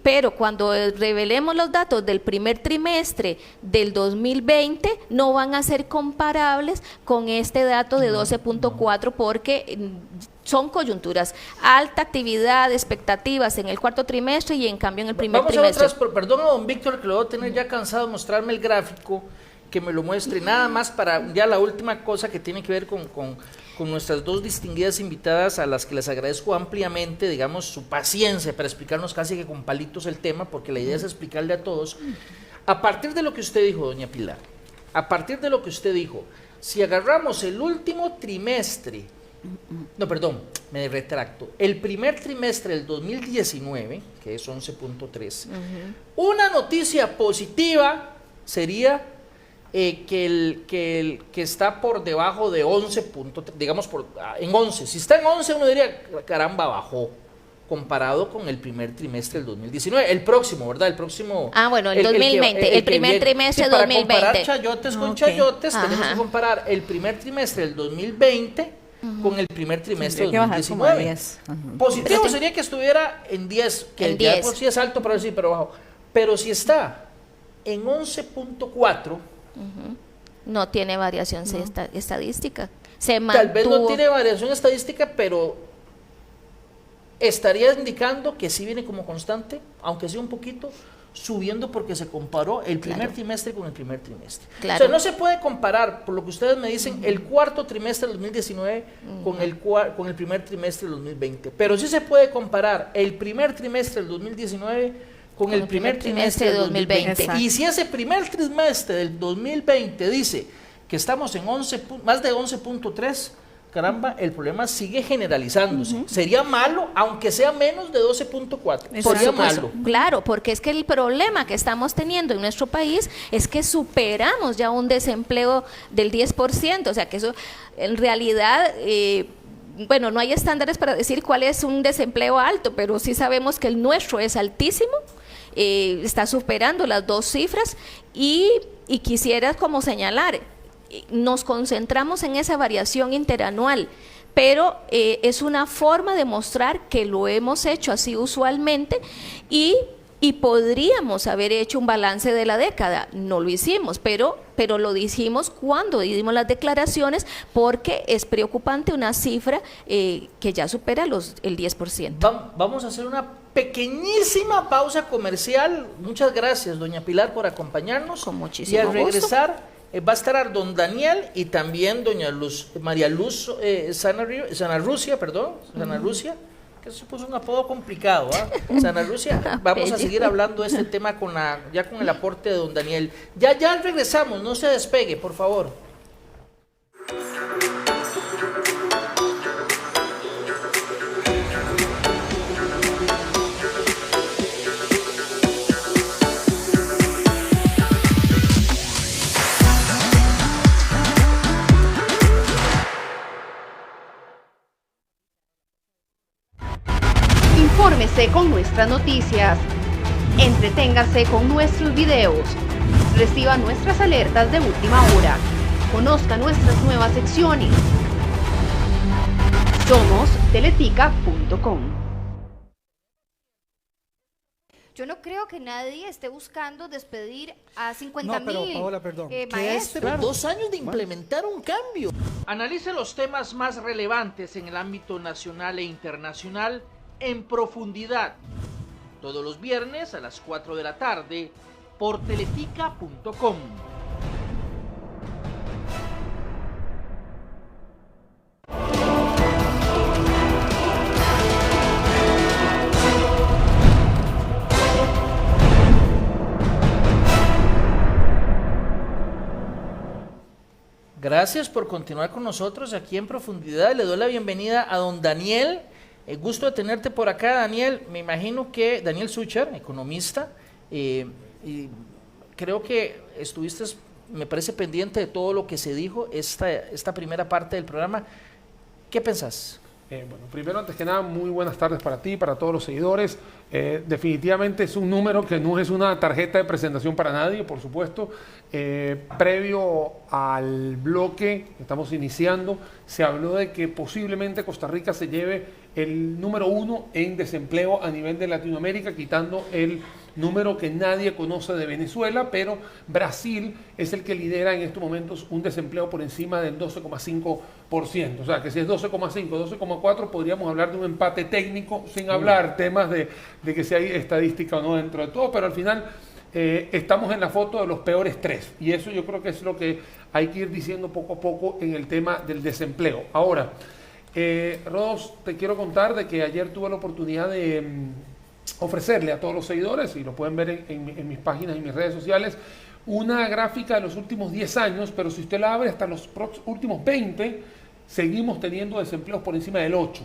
C: pero cuando revelemos los datos del primer trimestre del 2020 no van a ser comparables con este dato de 12.4 porque son coyunturas, alta actividad, expectativas en el cuarto trimestre y en cambio en el primer trimestre.
A: Perdón a don Víctor que lo voy a tener ya cansado de mostrarme el gráfico, que me lo muestre, nada más para ya la última cosa que tiene que ver con nuestras 2 distinguidas invitadas, a las que les agradezco ampliamente, digamos, su paciencia para explicarnos casi que con palitos el tema, porque la idea es explicarle a todos. A partir de lo que usted dijo, doña Pilar, a partir de lo que usted dijo, si agarramos el último trimestre, no, perdón, me retracto, el primer trimestre del 2019, que es 11.3, una noticia positiva sería que está por debajo de 11 puntos, digamos en 11. Si está en 11 uno diría, caramba, bajó comparado con el primer trimestre del 2019, el próximo, ¿verdad? El próximo.
C: Bueno, el 2020, el primer trimestre del 2020.
A: Para comparar chayotes con chayotes, tenemos que comparar el primer trimestre del 2020 con el primer trimestre del 2019. Positivo sería que estuviera en 10, que ya por sí es alto, pero sí, pero bajo. Pero si está en 11.4,
C: no tiene variación estadística.
A: Tal vez no tiene variación estadística, pero estaría indicando que sí viene como constante, aunque sea un poquito, subiendo porque se comparó el primer trimestre con el primer trimestre. O sea, no se puede comparar, por lo que ustedes me dicen, el cuarto trimestre del 2019 con el primer trimestre del 2020. Pero sí se puede comparar el primer trimestre del 2019 con el primer trimestre de 2020. Y si ese primer trimestre del 2020 dice que estamos en más de 11.3, caramba, el problema sigue generalizándose. Sería malo, aunque sea menos de 12.4. Sería malo.
C: Claro, porque es que el problema que estamos teniendo en nuestro país es que superamos ya un desempleo del 10%. O sea, que eso en realidad... bueno, no hay estándares para decir cuál es un desempleo alto, pero sí sabemos que el nuestro es altísimo, está superando las 2 cifras y quisiera como señalar, nos concentramos en esa variación interanual, pero es una forma de mostrar que lo hemos hecho así usualmente y y podríamos haber hecho un balance de la década. No lo hicimos, pero lo dijimos cuando dimos las declaraciones, porque es preocupante una cifra que ya supera el 10%.
A: Vamos a hacer una pequeñísima pausa comercial. Muchas gracias, doña Pilar, por acompañarnos.
C: Con muchísimo
A: y al
C: gusto.
A: regresar va a estar don Daniel y también doña María Luz Sanarrucia, que se puso un apodo complicado, Sanarrucia. Vamos a seguir hablando de este tema con el aporte de don Daniel. Ya regresamos, no se despegue, por favor.
D: Infórmese con nuestras noticias, entreténgase con nuestros videos, reciba nuestras alertas de última hora, conozca nuestras nuevas secciones. Somos teletica.com.
E: Yo no creo que nadie esté buscando despedir a 50.000
F: No, pero Paola, perdón.
E: maestros.
A: Claro. 2 años de implementar un cambio. Analice los temas más relevantes en el ámbito nacional e internacional en profundidad. Todos los viernes a las 4 de la tarde por teletica.com. Gracias por continuar con nosotros aquí en profundidad. Le doy la bienvenida a don Daniel. Gusto de tenerte por acá, Daniel. Me imagino que Daniel Sucher, economista, y creo que estuviste, me parece, pendiente de todo lo que se dijo esta primera parte del programa. ¿Qué pensás?
F: Bueno, primero, antes que nada, muy buenas tardes para ti, para todos los seguidores. Definitivamente es un número que no es una tarjeta de presentación para nadie, por supuesto. Previo al bloque que estamos iniciando, se habló de que posiblemente Costa Rica se lleve el número 1 en desempleo a nivel de Latinoamérica, quitando el número que nadie conoce de Venezuela, pero Brasil es el que lidera en estos momentos un desempleo por encima del 12,5%. O sea, que si es 12,5, 12,4, podríamos hablar de un empate técnico, sin hablar temas de que si hay estadística o no dentro de todo, pero al final estamos en la foto de los peores 3, y eso yo creo que es lo que hay que ir diciendo poco a poco en el tema del desempleo. Ahora, Rodos, te quiero contar de que ayer tuve la oportunidad de ofrecerle a todos los seguidores, y lo pueden ver en mis páginas y mis redes sociales, una gráfica de los últimos 10 años, pero si usted la abre hasta los últimos 20, seguimos teniendo desempleos por encima del 8.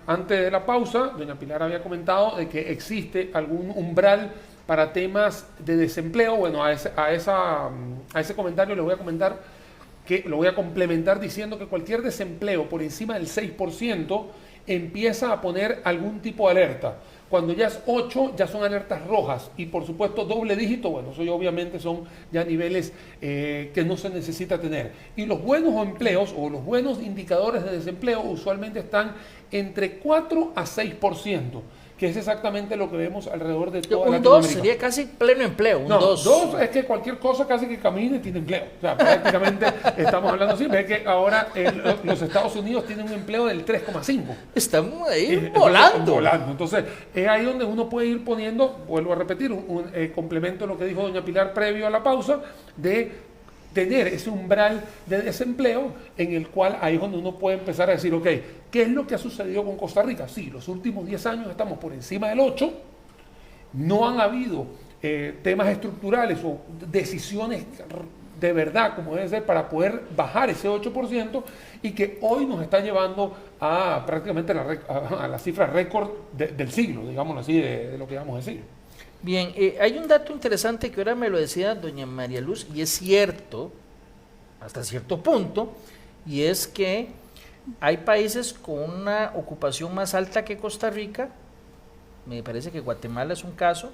F: Antes de la pausa, doña Pilar había comentado de que existe algún umbral para temas de desempleo. Bueno, a ese comentario le voy a comentar que lo voy a complementar diciendo que cualquier desempleo por encima del 6% empieza a poner algún tipo de alerta. Cuando ya es 8, ya son alertas rojas, y por supuesto doble dígito, bueno, eso ya obviamente son ya niveles que no se necesita tener. Y los buenos empleos o los buenos indicadores de desempleo usualmente están entre 4 a 6%, que es exactamente lo que vemos alrededor de toda Latinoamérica.
A: Un 2 sería casi pleno empleo.
F: No, 2 es que cualquier cosa casi que camine tiene empleo. O sea, prácticamente estamos hablando así. Ve que ahora los Estados Unidos tienen un empleo del 3,5.
A: Estamos ahí volando.
F: Entonces, es ahí donde uno puede ir poniendo, vuelvo a repetir, un complemento a lo que dijo doña Pilar previo a la pausa, de tener ese umbral de desempleo en el cual ahí es donde uno puede empezar a decir, ok, ¿qué es lo que ha sucedido con Costa Rica? Sí, los últimos 10 años estamos por encima del 8, no han habido temas estructurales o decisiones de verdad, como debe ser, para poder bajar ese 8%, y que hoy nos está llevando a prácticamente a la cifra récord del siglo, digámoslo así, de lo que vamos a decir.
A: Bien, hay un dato interesante que ahora me lo decía doña María Luz, y es cierto, hasta cierto punto, y es que hay países con una ocupación más alta que Costa Rica, me parece que Guatemala es un caso,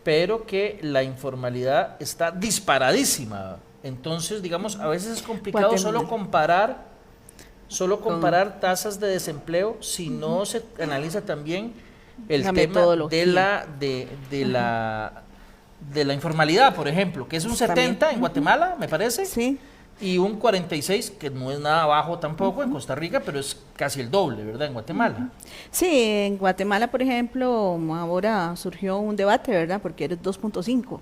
A: pero que la informalidad está disparadísima. Entonces, digamos, a veces es complicado solo comparar tasas de desempleo si no se analiza también el
B: La
A: tema
B: metodología.
A: de la informalidad, por ejemplo, que es un 70 en Guatemala, me parece,
B: Sí.
A: y un 46, que no es nada bajo tampoco en Costa Rica, pero es casi el doble, ¿verdad? En Guatemala.
B: Sí, en Guatemala, por ejemplo, ahora surgió un debate, ¿verdad? Porque eres 2.5,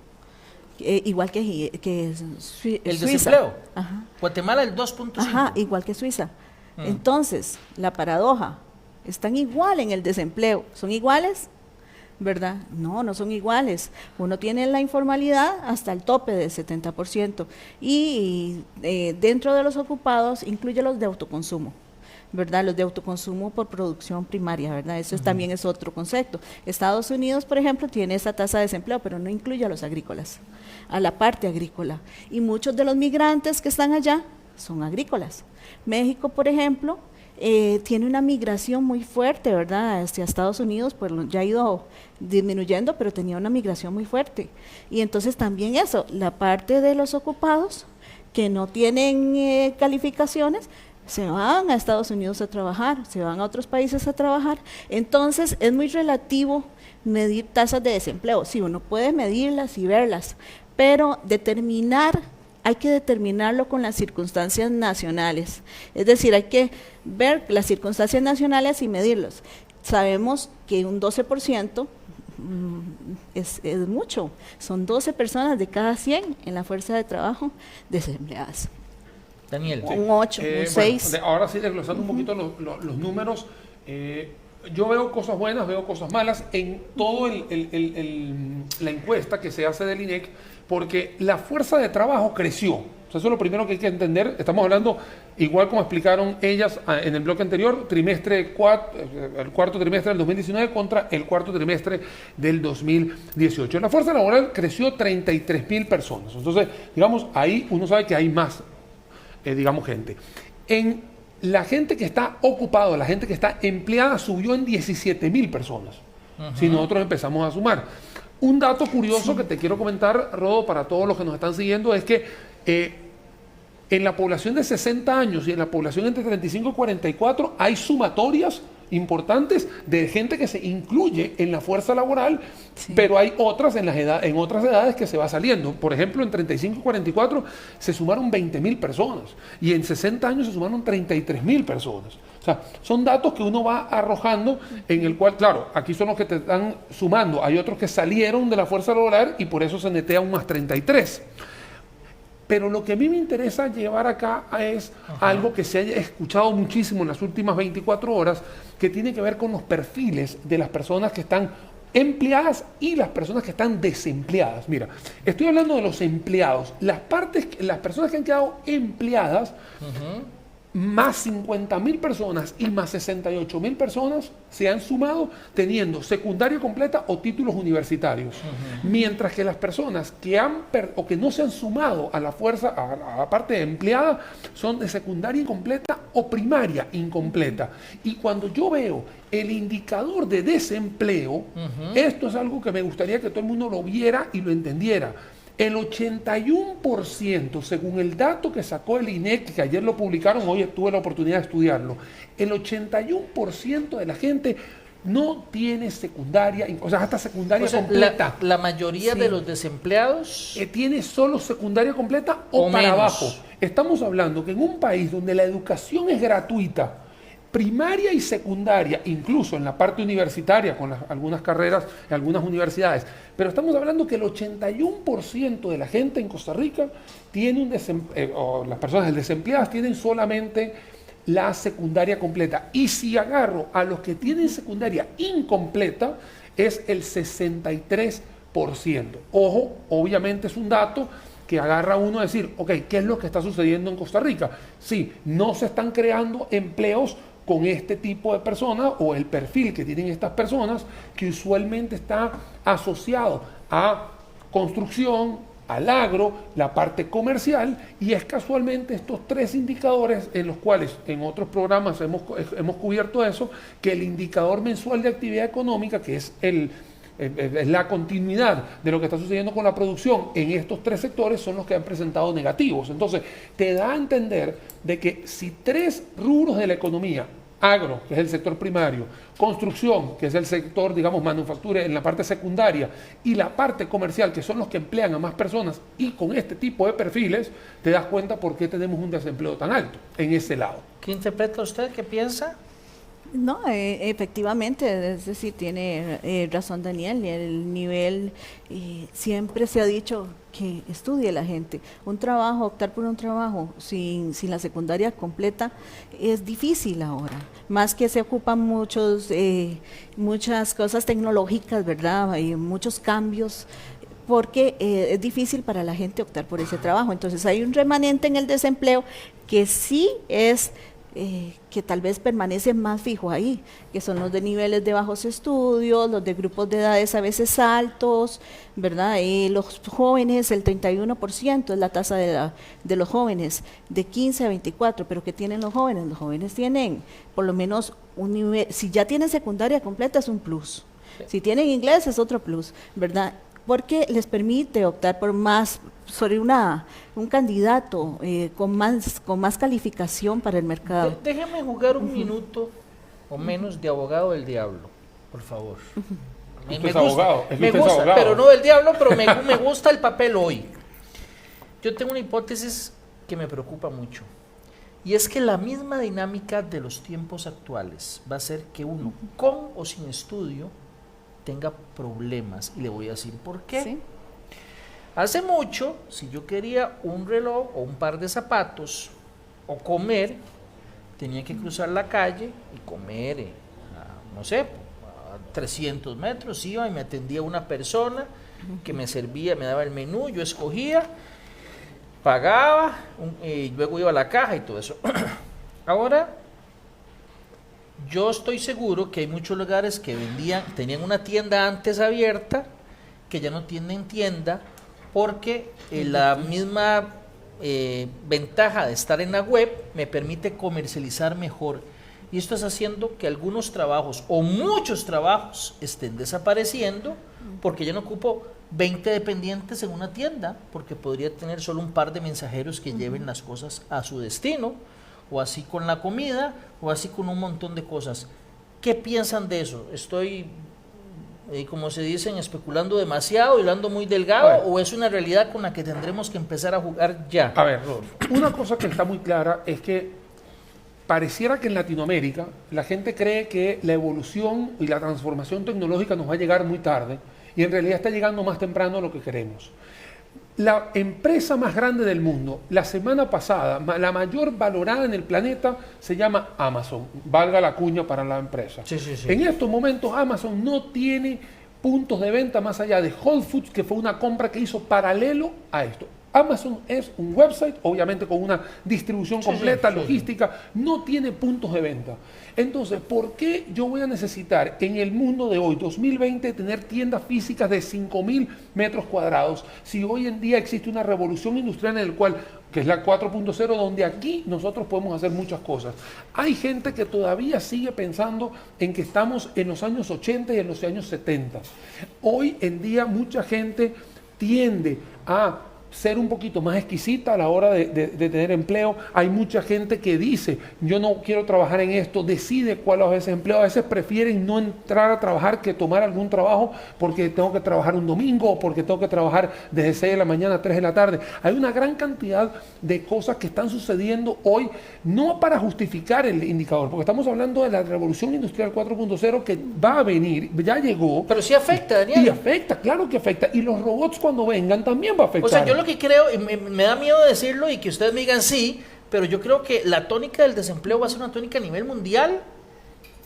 B: igual que
A: El
B: Suiza.
A: desempleo.
B: Ajá.
A: Guatemala el 2.5.
B: Ajá, igual que Suiza. Entonces, la paradoja, están igual en el desempleo, ¿son iguales? ¿Verdad? No, no son iguales. Uno tiene la informalidad hasta el tope del 70% y dentro de los ocupados incluye los de autoconsumo, ¿verdad? Los de autoconsumo por producción primaria, ¿verdad? Eso también es otro concepto. Estados Unidos, por ejemplo, tiene esa tasa de desempleo, pero no incluye a los agrícolas, a la parte agrícola. Y muchos de los migrantes que están allá son agrícolas. México, por ejemplo, tiene una migración muy fuerte, ¿verdad? Hacia Estados Unidos, pues ya ha ido disminuyendo, pero tenía una migración muy fuerte. Y entonces también eso, la parte de los ocupados que no tienen calificaciones, se van a Estados Unidos a trabajar, se van a otros países a trabajar. Entonces es muy relativo medir tasas de desempleo. Sí, uno puede medirlas y verlas, pero hay que determinarlo con las circunstancias nacionales. Es decir, hay que ver las circunstancias nacionales y medirlos. Sabemos que un 12% es mucho. Son 12 personas de cada 100 en la fuerza de trabajo desempleadas.
A: Daniel.
B: Un 8, un 6.
F: Ahora sí, desglosando un poquito los números, yo veo cosas buenas, veo cosas malas en todo la encuesta que se hace del INEC, porque la fuerza de trabajo creció. O sea, eso es lo primero que hay que entender. Estamos hablando, igual como explicaron ellas en el bloque anterior, el cuarto trimestre del 2019 contra el cuarto trimestre del 2018. La fuerza laboral creció 33,000 personas. Entonces, digamos, ahí uno sabe que hay más, digamos, gente. En la gente que está ocupada, la gente que está empleada, subió en 17,000 personas. Si nosotros empezamos a sumar. Un dato curioso que te quiero comentar, Rodo, para todos los que nos están siguiendo, es que en la población de 60 años y en la población entre 35 y 44 hay sumatorias importantes de gente que se incluye en la fuerza laboral, pero hay otras en otras edades que se va saliendo. Por ejemplo, en 35 y 44 se sumaron 20,000 personas y en 60 años se sumaron 33,000 personas. O sea, son datos que uno va arrojando en el cual, claro, aquí son los que te están sumando. Hay otros que salieron de la fuerza laboral y por eso se netea un más 33. Pero lo que a mí me interesa llevar acá es algo que se haya escuchado muchísimo en las últimas 24 horas, que tiene que ver con los perfiles de las personas que están empleadas y las personas que están desempleadas. Mira, estoy hablando de los empleados. Las personas que han quedado empleadas, más 50,000 personas y más 68,000 personas se han sumado teniendo secundaria completa o títulos universitarios. Mientras que las personas que que no se han sumado a la fuerza, a la parte empleada, son de secundaria incompleta o primaria incompleta. Y cuando yo veo el indicador de desempleo, esto es algo que me gustaría que todo el mundo lo viera y lo entendiera. El 81%, según el dato que sacó el INEC, que ayer lo publicaron, hoy tuve la oportunidad de estudiarlo, el 81% de la gente no tiene secundaria, o sea, hasta secundaria completa.
A: La mayoría de los desempleados
F: tiene solo secundaria completa o para
A: menos.
F: abajo. Estamos hablando que en un país donde la educación es gratuita, primaria y secundaria, incluso en la parte universitaria, con algunas carreras en algunas universidades, pero estamos hablando que el 81% de la gente en Costa Rica tiene o las personas desempleadas tienen solamente la secundaria completa. Y si agarro a los que tienen secundaria incompleta, es el 63%. Ojo, obviamente es un dato que agarra a uno a decir, ok, ¿qué es lo que está sucediendo en Costa Rica? Sí, no se están creando empleos con este tipo de personas o el perfil que tienen estas personas, que usualmente está asociado a construcción, al agro, la parte comercial, y es casualmente estos tres indicadores en los cuales en otros programas hemos cubierto eso, que el indicador mensual de actividad económica, que es la continuidad de lo que está sucediendo con la producción en estos tres sectores, son los que han presentado negativos. Entonces, te da a entender de que si tres rubros de la economía agro, que es el sector primario, construcción, que es el sector, digamos, manufactura en la parte secundaria, y la parte comercial, que son los que emplean a más personas, y con este tipo de perfiles, te das cuenta por qué tenemos un desempleo tan alto en ese lado.
A: ¿Qué interpreta usted? ¿Qué piensa?
B: No, efectivamente, es decir, tiene razón Daniel, el nivel, siempre se ha dicho que estudie la gente. Un trabajo, optar por un trabajo sin la secundaria completa es difícil ahora, más que se ocupan muchas cosas tecnológicas, ¿verdad? Hay muchos cambios, porque es difícil para la gente optar por ese trabajo. Entonces hay un remanente en el desempleo que sí es... que tal vez permanece más fijo ahí, que son los de niveles de bajos estudios, los de grupos de edades a veces altos, ¿verdad? Los jóvenes, el 31% es la tasa de los jóvenes, de 15 a 24, pero ¿qué tienen los jóvenes? Los jóvenes tienen por lo menos un nivel, si ya tienen secundaria completa es un plus, si tienen inglés es otro plus, ¿verdad? Porque les permite optar por más, sobre un candidato con más calificación para el mercado.
A: Déjeme jugar un minuto o menos de abogado del diablo, por favor.
F: Usted es abogado,
A: me gusta, pero no del diablo, pero me gusta el papel hoy. Yo tengo una hipótesis que me preocupa mucho, y es que la misma dinámica de los tiempos actuales va a ser que uno, con o sin estudio, tenga problemas, y le voy a decir por qué.
B: ¿Sí?
A: Hace mucho, si yo quería un reloj o un par de zapatos o comer, tenía que cruzar la calle y comer, no sé, a 300 metros, iba y me atendía una persona que me servía, me daba el menú, yo escogía, pagaba, y luego iba a la caja y todo eso. Ahora, yo estoy seguro que hay muchos lugares que tenían una tienda antes abierta, que ya no tienen tienda, porque la misma ventaja de estar en la web me permite comercializar mejor. Y esto está haciendo que algunos trabajos o muchos trabajos estén desapareciendo, porque ya no ocupo 20 dependientes en una tienda, porque podría tener solo un par de mensajeros que lleven las cosas a su destino, o así con la comida, o así con un montón de cosas. ¿Qué piensan de eso? ¿Estoy, como se dicen, especulando demasiado y hablando muy delgado, o es una realidad con la que tendremos que empezar a jugar ya?
F: A ver, Rodolfo, una cosa que está muy clara es que pareciera que en Latinoamérica la gente cree que la evolución y la transformación tecnológica nos va a llegar muy tarde, y en realidad está llegando más temprano de lo que queremos. La empresa más grande del mundo, la semana pasada, la mayor valorada en el planeta, se llama Amazon. Valga la cuña para la empresa.
A: Sí.
F: En estos momentos Amazon no tiene puntos de venta más allá de Whole Foods, que fue una compra que hizo paralelo a esto. Amazon es un website, obviamente con una distribución completa, logística, no tiene puntos de venta. Entonces, ¿por qué yo voy a necesitar en el mundo de hoy, 2020, tener tiendas físicas de 5.000 metros cuadrados si hoy en día existe una revolución industrial en el cual, que es la 4.0, donde aquí nosotros podemos hacer muchas cosas? Hay gente que todavía sigue pensando en que estamos en los años 80 y en los años 70. Hoy en día mucha gente tiende a ser un poquito más exquisita a la hora de tener empleo. Hay mucha gente que dice, yo no quiero trabajar en esto, decide cuál es ese empleo. A veces prefieren no entrar a trabajar que tomar algún trabajo porque tengo que trabajar un domingo o porque tengo que trabajar desde 6 de la mañana a 3 de la tarde. Hay una gran cantidad de cosas que están sucediendo hoy, no para justificar el indicador, porque estamos hablando de la revolución industrial 4.0 que va a venir, ya llegó.
A: Pero sí afecta, Daniel.
F: Y afecta, claro que afecta. Y los robots cuando vengan también va a afectar.
A: O sea, yo lo que creo, y me da miedo decirlo y que ustedes me digan sí, pero yo creo que la tónica del desempleo va a ser una tónica a nivel mundial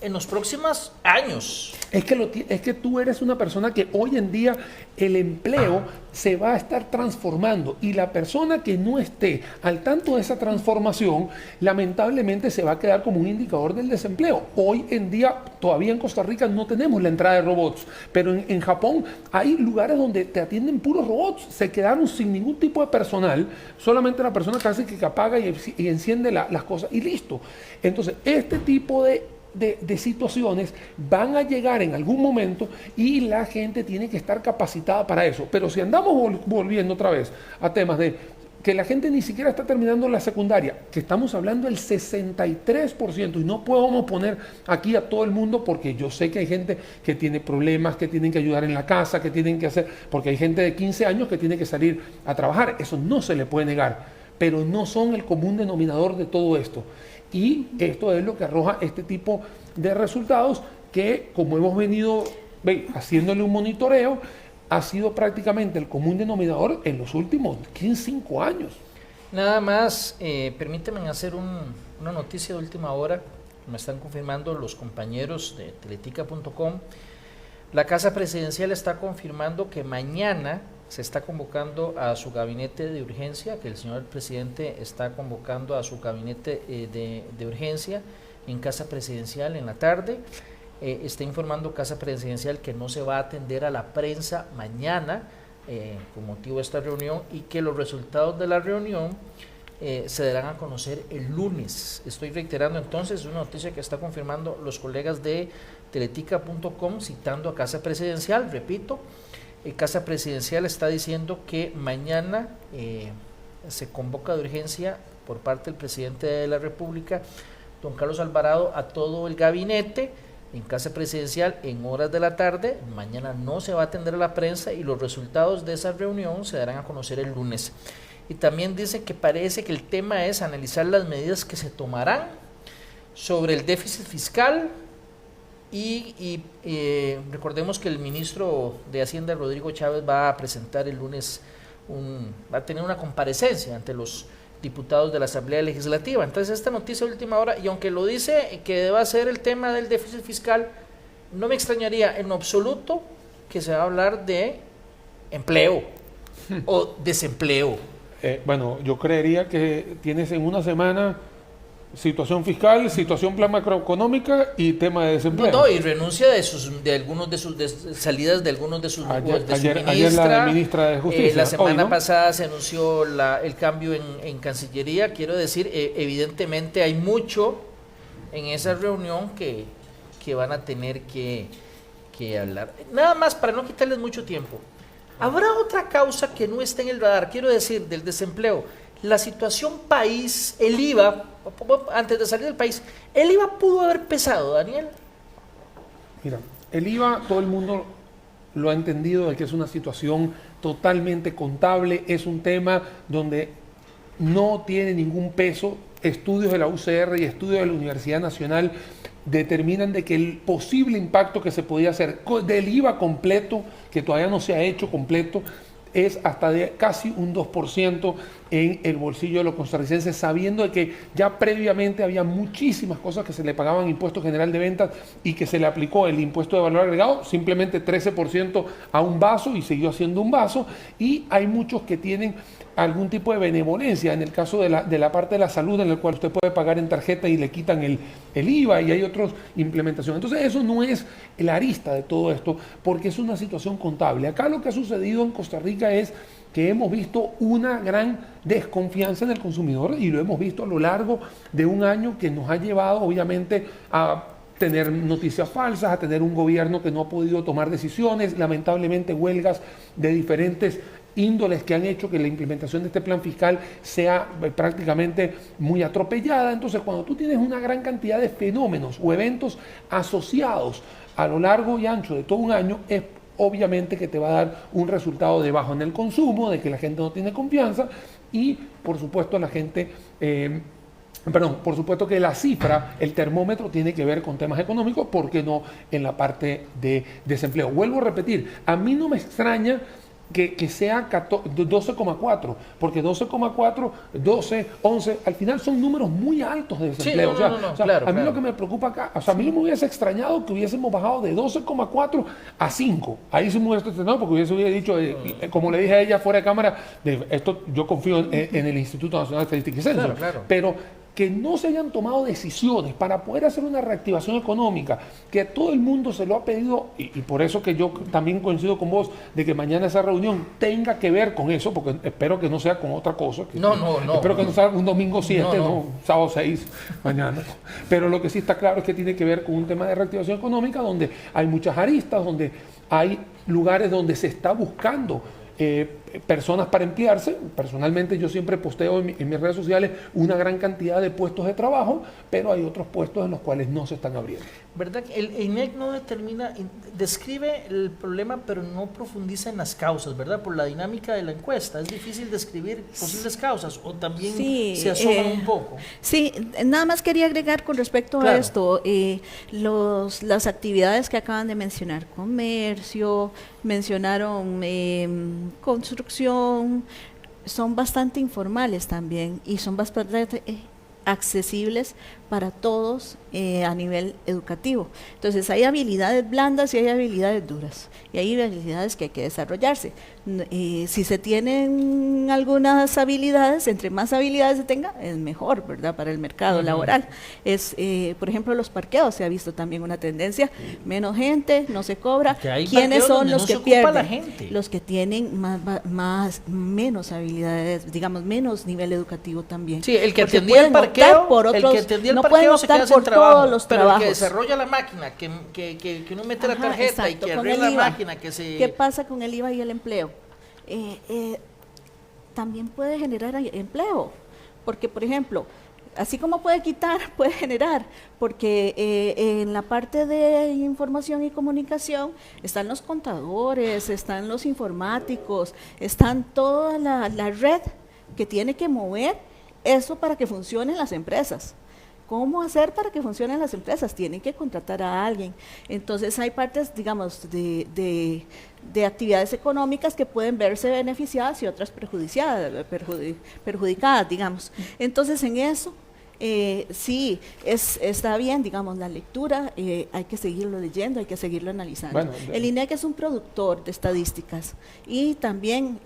A: en los próximos años. Es
F: que tú eres una persona que hoy en día el empleo se va a estar transformando, y la persona que no esté al tanto de esa transformación lamentablemente se va a quedar como un indicador del desempleo. Hoy en día todavía en Costa Rica no tenemos la entrada de robots, pero en Japón hay lugares donde te atienden puros robots. Se quedaron sin ningún tipo de personal, solamente la persona casi que apaga y enciende las cosas y listo. Entonces este tipo de situaciones van a llegar en algún momento, y la gente tiene que estar capacitada para eso. Pero si andamos volviendo otra vez a temas de que la gente ni siquiera está terminando la secundaria, que estamos hablando del 63%, y no podemos poner aquí a todo el mundo porque yo sé que hay gente que tiene problemas, que tienen que ayudar en la casa, que tienen que hacer, porque hay gente de 15 años que tiene que salir a trabajar, eso no se le puede negar, pero no son el común denominador de todo esto. Y esto es lo que arroja este tipo de resultados que, como hemos venido haciéndole un monitoreo, ha sido prácticamente el común denominador en los últimos 5 años.
A: Nada más, permíteme hacer una noticia de última hora. Me están confirmando los compañeros de teletica.com. La Casa Presidencial está confirmando que mañana se está convocando a su gabinete de urgencia, que el señor presidente está convocando a su gabinete de urgencia en Casa Presidencial en la tarde. Está informando Casa Presidencial que no se va a atender a la prensa mañana con motivo de esta reunión, y que los resultados de la reunión se darán a conocer el lunes. Estoy reiterando entonces una noticia que está confirmando los colegas de teletica.com citando a Casa Presidencial. Repito, Casa Presidencial está diciendo que mañana se convoca de urgencia por parte del presidente de la República, don Carlos Alvarado, a todo el gabinete en Casa Presidencial en horas de la tarde. Mañana no se va a atender a la prensa y los resultados de esa reunión se darán a conocer el lunes. Y también dice que parece que el tema es analizar las medidas que se tomarán sobre el déficit fiscal y recordemos que el ministro de Hacienda, Rodrigo Chávez, va a presentar el lunes, va a tener una comparecencia ante los diputados de la Asamblea Legislativa. Entonces, esta noticia de última hora, y aunque lo dice que va a ser el tema del déficit fiscal, no me extrañaría en absoluto que se va a hablar de empleo o desempleo.
F: Bueno, yo creería que tienes en una semana situación fiscal, situación plan macroeconómica y tema de desempleo.
A: No, y renuncia de algunos de sus salidas de algunos de sus
F: ayer la ministra de Justicia.
A: La semana pasada se anunció el cambio en Cancillería. Quiero decir, evidentemente hay mucho en esa reunión que van a tener que hablar. Nada más para no quitarles mucho tiempo. ¿Habrá otra causa que no esté en el radar? Quiero decir, del desempleo. La situación país, el IVA, antes de salir del país, ¿el IVA pudo haber pesado, Daniel?
F: Mira, el IVA todo el mundo lo ha entendido de que es una situación totalmente contable, es un tema donde no tiene ningún peso. Estudios de la UCR y estudios de la Universidad Nacional determinan de que el posible impacto que se podía hacer del IVA completo, que todavía no se ha hecho completo, es hasta de casi un 2% en el bolsillo de los costarricenses, sabiendo de que ya previamente había muchísimas cosas que se le pagaban impuesto general de ventas y que se le aplicó el impuesto de valor agregado, simplemente 13% a un vaso y siguió haciendo un vaso, y hay muchos que tienen algún tipo de benevolencia, en el caso de la parte de la salud, en el cual usted puede pagar en tarjeta y le quitan el IVA, y hay otras implementaciones. Entonces eso no es el arista de todo esto, porque es una situación contable. Acá lo que ha sucedido en Costa Rica es que hemos visto una gran desconfianza en el consumidor, y lo hemos visto a lo largo de un año que nos ha llevado obviamente a tener noticias falsas, a tener un gobierno que no ha podido tomar decisiones, lamentablemente huelgas de diferentes índoles que han hecho que la implementación de este plan fiscal sea prácticamente muy atropellada. Entonces, cuando tú tienes una gran cantidad de fenómenos o eventos asociados a lo largo y ancho de todo un año, es obviamente que te va a dar un resultado de bajo en el consumo, de que la gente no tiene confianza, y por supuesto la gente... por supuesto que la cifra, el termómetro tiene que ver con temas económicos, ¿por qué no en la parte de desempleo? Vuelvo a repetir, a mí no me extraña que sea 12,4, porque 12,4, 12, 11, al final son números muy altos de desempleo.
A: Sí, claro,
F: a mí lo que me preocupa acá, a mí me hubiese extrañado que hubiésemos bajado de 12,4 a 5. Ahí sí me hubiese extrañado, porque hubiera dicho, como le dije a ella fuera de cámara, esto yo confío en el Instituto Nacional de Estadística y Censo, pero que no se hayan tomado decisiones para poder hacer una reactivación económica, que todo el mundo se lo ha pedido, y por eso que yo también coincido con vos, de que mañana esa reunión tenga que ver con eso, porque espero que no sea con otra cosa. Espero que no sea un domingo 7, no, sábado 6, mañana. Pero lo que sí está claro es que tiene que ver con un tema de reactivación económica, donde hay muchas aristas, donde hay lugares donde se está buscando personas para emplearse. Personalmente yo siempre posteo en mis redes sociales una gran cantidad de puestos de trabajo, pero hay otros puestos en los cuales no se están abriendo.
A: ¿Verdad? El INEC no describe el problema, pero no profundiza en las causas, ¿verdad? Por la dinámica de la encuesta. Es difícil describir posibles causas, o también se asoman un poco.
B: Sí, nada más quería agregar con respecto a esto, las actividades que acaban de mencionar, comercio, mencionaron construcción, son bastante informales también y son bastante accesibles para todos a nivel educativo. Entonces hay habilidades blandas y hay habilidades duras y hay habilidades que hay que desarrollarse. Si se tienen algunas habilidades, entre más habilidades se tenga, es mejor, ¿verdad? Para el mercado laboral. Por ejemplo, los parqueos, se ha visto también una tendencia, menos gente, no se cobra. ¿Quiénes son los que pierden? Los que tienen menos habilidades, digamos, menos nivel educado también.
A: Sí, el que atendía el parqueo,
B: no pueden optar por todos los
A: pero
B: trabajos.
A: El que desarrolla la máquina, que uno mete la tarjeta y que arregla la máquina, que se...
B: ¿Qué pasa con el IVA y el empleo? También puede generar empleo, porque por ejemplo, así como puede quitar, puede generar, porque en la parte de información y comunicación están los contadores, están los informáticos, están toda la red que tiene que mover eso para que funcionen las empresas. ¿Cómo hacer para que funcionen las empresas? Tienen que contratar a alguien. Entonces hay partes, digamos, de actividades económicas que pueden verse beneficiadas y otras perjudicadas, digamos. Entonces en eso sí, está bien, digamos, la lectura, hay que seguirlo leyendo, hay que seguirlo analizando. Bueno, el INEC es un productor de estadísticas y también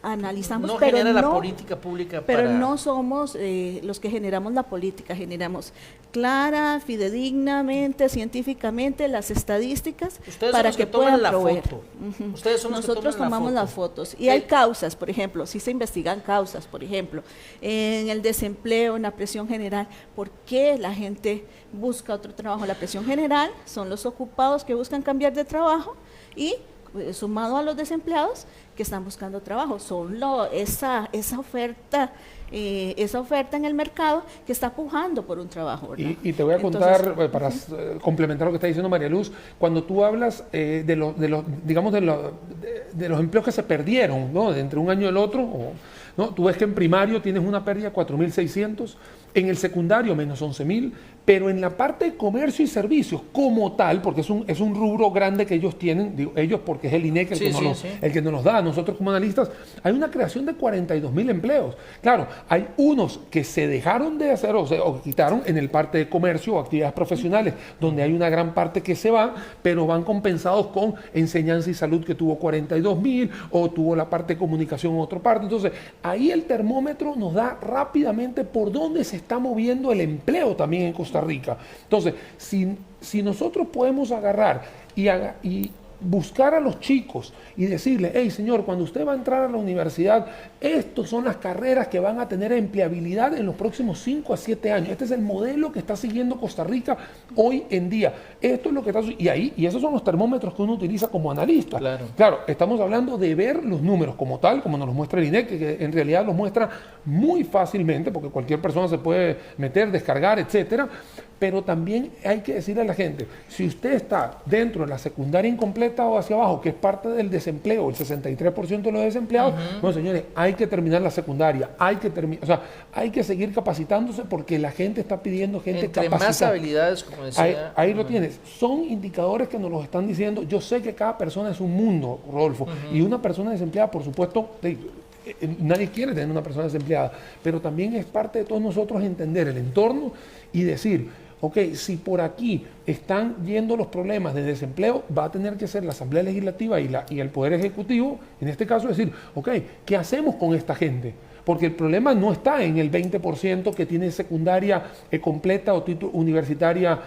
B: analizamos,
A: no
B: pero
A: genera la política pública
B: pero no somos los que generamos la política, generamos clara, fidedignamente, científicamente las estadísticas.
A: Ustedes
B: para
A: son los
B: que
A: puedan
B: la
A: proveer.
B: Foto.
A: Ustedes son
B: Nosotros
A: los que
B: tomamos las fotos y hay causas, por ejemplo, si se investigan causas, por ejemplo, en el desempleo, en la presión general. ¿Por qué la gente busca otro trabajo? La presión general son los ocupados que buscan cambiar de trabajo y sumado a los desempleados que están buscando trabajo. Son esa oferta en el mercado que está pujando por un trabajo, ¿verdad?
F: Y te voy a contar, para complementar lo que está diciendo María Luz, cuando tú hablas de los empleos que se perdieron, ¿no? De entre un año y el otro, ¿no? Tú ves que en primario tienes una pérdida de 4.600, en el secundario menos 11.000, pero en la parte de comercio y servicios como tal, porque es un rubro grande que ellos tienen, digo, ellos porque es el INEC el que nos los da a nosotros como analistas, hay una creación de 42.000 empleos. Claro, hay unos que se dejaron de hacer o quitaron en el parte de comercio o actividades profesionales, donde hay una gran parte que se va, pero van compensados con enseñanza y salud que tuvo 42.000 o tuvo la parte de comunicación en otra parte. Entonces, ahí el termómetro nos da rápidamente por dónde se está moviendo el empleo también en Costa Rica. Entonces, si nosotros podemos agarrar y buscar a los chicos y decirles, hey señor, cuando usted va a entrar a la universidad, estas son las carreras que van a tener empleabilidad en los próximos 5 a 7 años. Este es el modelo que está siguiendo Costa Rica hoy en día. Esto es lo que está y esos son los termómetros que uno utiliza como analista. Claro, estamos hablando de ver los números como tal, como nos los muestra el INEC, que en realidad los muestra muy fácilmente, porque cualquier persona se puede meter, descargar, etcétera. Pero también hay que decirle a la gente, si usted está dentro de la secundaria incompleta o hacia abajo, que es parte del desempleo, el 63% de los desempleados, bueno señores, hay que terminar la secundaria, hay que seguir capacitándose porque la gente está pidiendo gente capacitada.
A: Más habilidades, como decía.
F: Ahí lo tienes. Son indicadores que nos los están diciendo. Yo sé que cada persona es un mundo, Rodolfo, y una persona desempleada, por supuesto, nadie quiere tener una persona desempleada, pero también es parte de todos nosotros entender el entorno y decir, ok, si por aquí están yendo los problemas de desempleo, va a tener que ser la Asamblea Legislativa y el Poder Ejecutivo, en este caso decir, ok, ¿qué hacemos con esta gente? Porque el problema no está en el 20% que tiene secundaria completa o título universitaria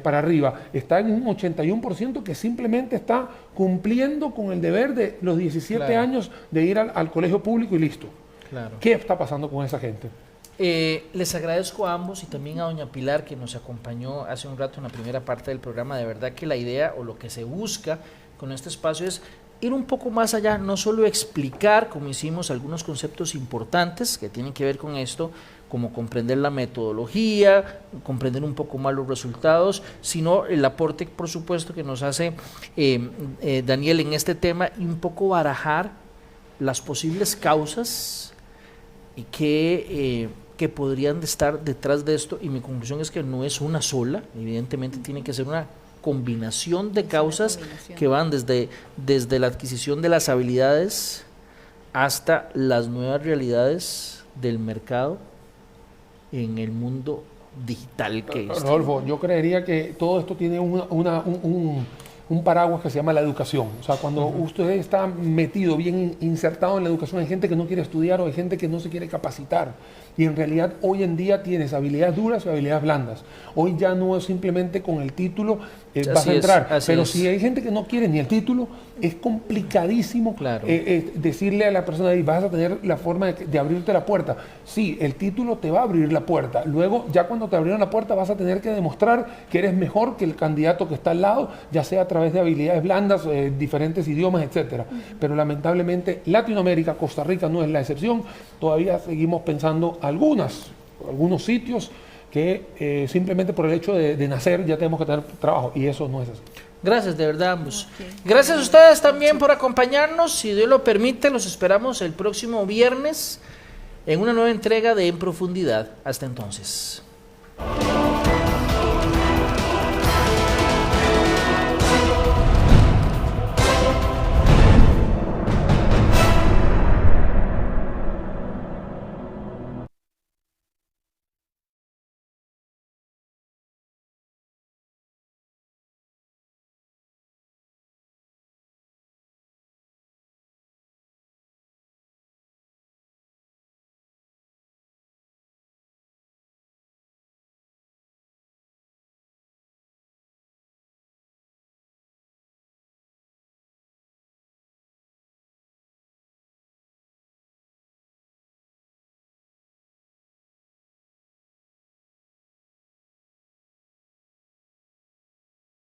F: para arriba, está en un 81% que simplemente está cumpliendo con el deber de los 17 años de ir al colegio público y listo. ¿Qué está pasando con esa gente?
A: Les agradezco a ambos y también a doña Pilar que nos acompañó hace un rato en la primera parte del programa. De verdad que la idea o lo que se busca con este espacio es ir un poco más allá, no solo explicar, como hicimos, algunos conceptos importantes que tienen que ver con esto, como comprender la metodología, comprender un poco más los resultados, sino el aporte, por supuesto, que nos hace Daniel en este tema, y un poco barajar las posibles causas que podrían estar detrás de esto, y mi conclusión es que no es una sola, evidentemente tiene que ser una combinación de causas que van desde la adquisición de las habilidades hasta las nuevas realidades del mercado en el mundo digital que es.
F: Rodolfo, yo creería que todo esto tiene un paraguas que se llama la educación. O sea, cuando usted está metido, bien insertado en la educación, hay gente que no quiere estudiar o hay gente que no se quiere capacitar. Y en realidad hoy en día tienes habilidades duras y habilidades blandas. Hoy ya no es simplemente con el título vas a entrar. Pero si hay gente que no quiere ni el título, es complicadísimo decirle a la persona, vas a tener la forma de abrirte la puerta. Sí, el título te va a abrir la puerta. Luego, ya cuando te abrieron la puerta, vas a tener que demostrar que eres mejor que el candidato que está al lado, ya sea a través de habilidades blandas, diferentes idiomas, etcétera. Pero lamentablemente Latinoamérica, Costa Rica no es la excepción. Todavía seguimos pensando algunos sitios que simplemente por el hecho de nacer ya tenemos que tener trabajo, y eso no es así.
A: Gracias de verdad ambos. Gracias a ustedes también por acompañarnos. Si Dios lo permite, los esperamos el próximo viernes en una nueva entrega de En Profundidad. Hasta entonces.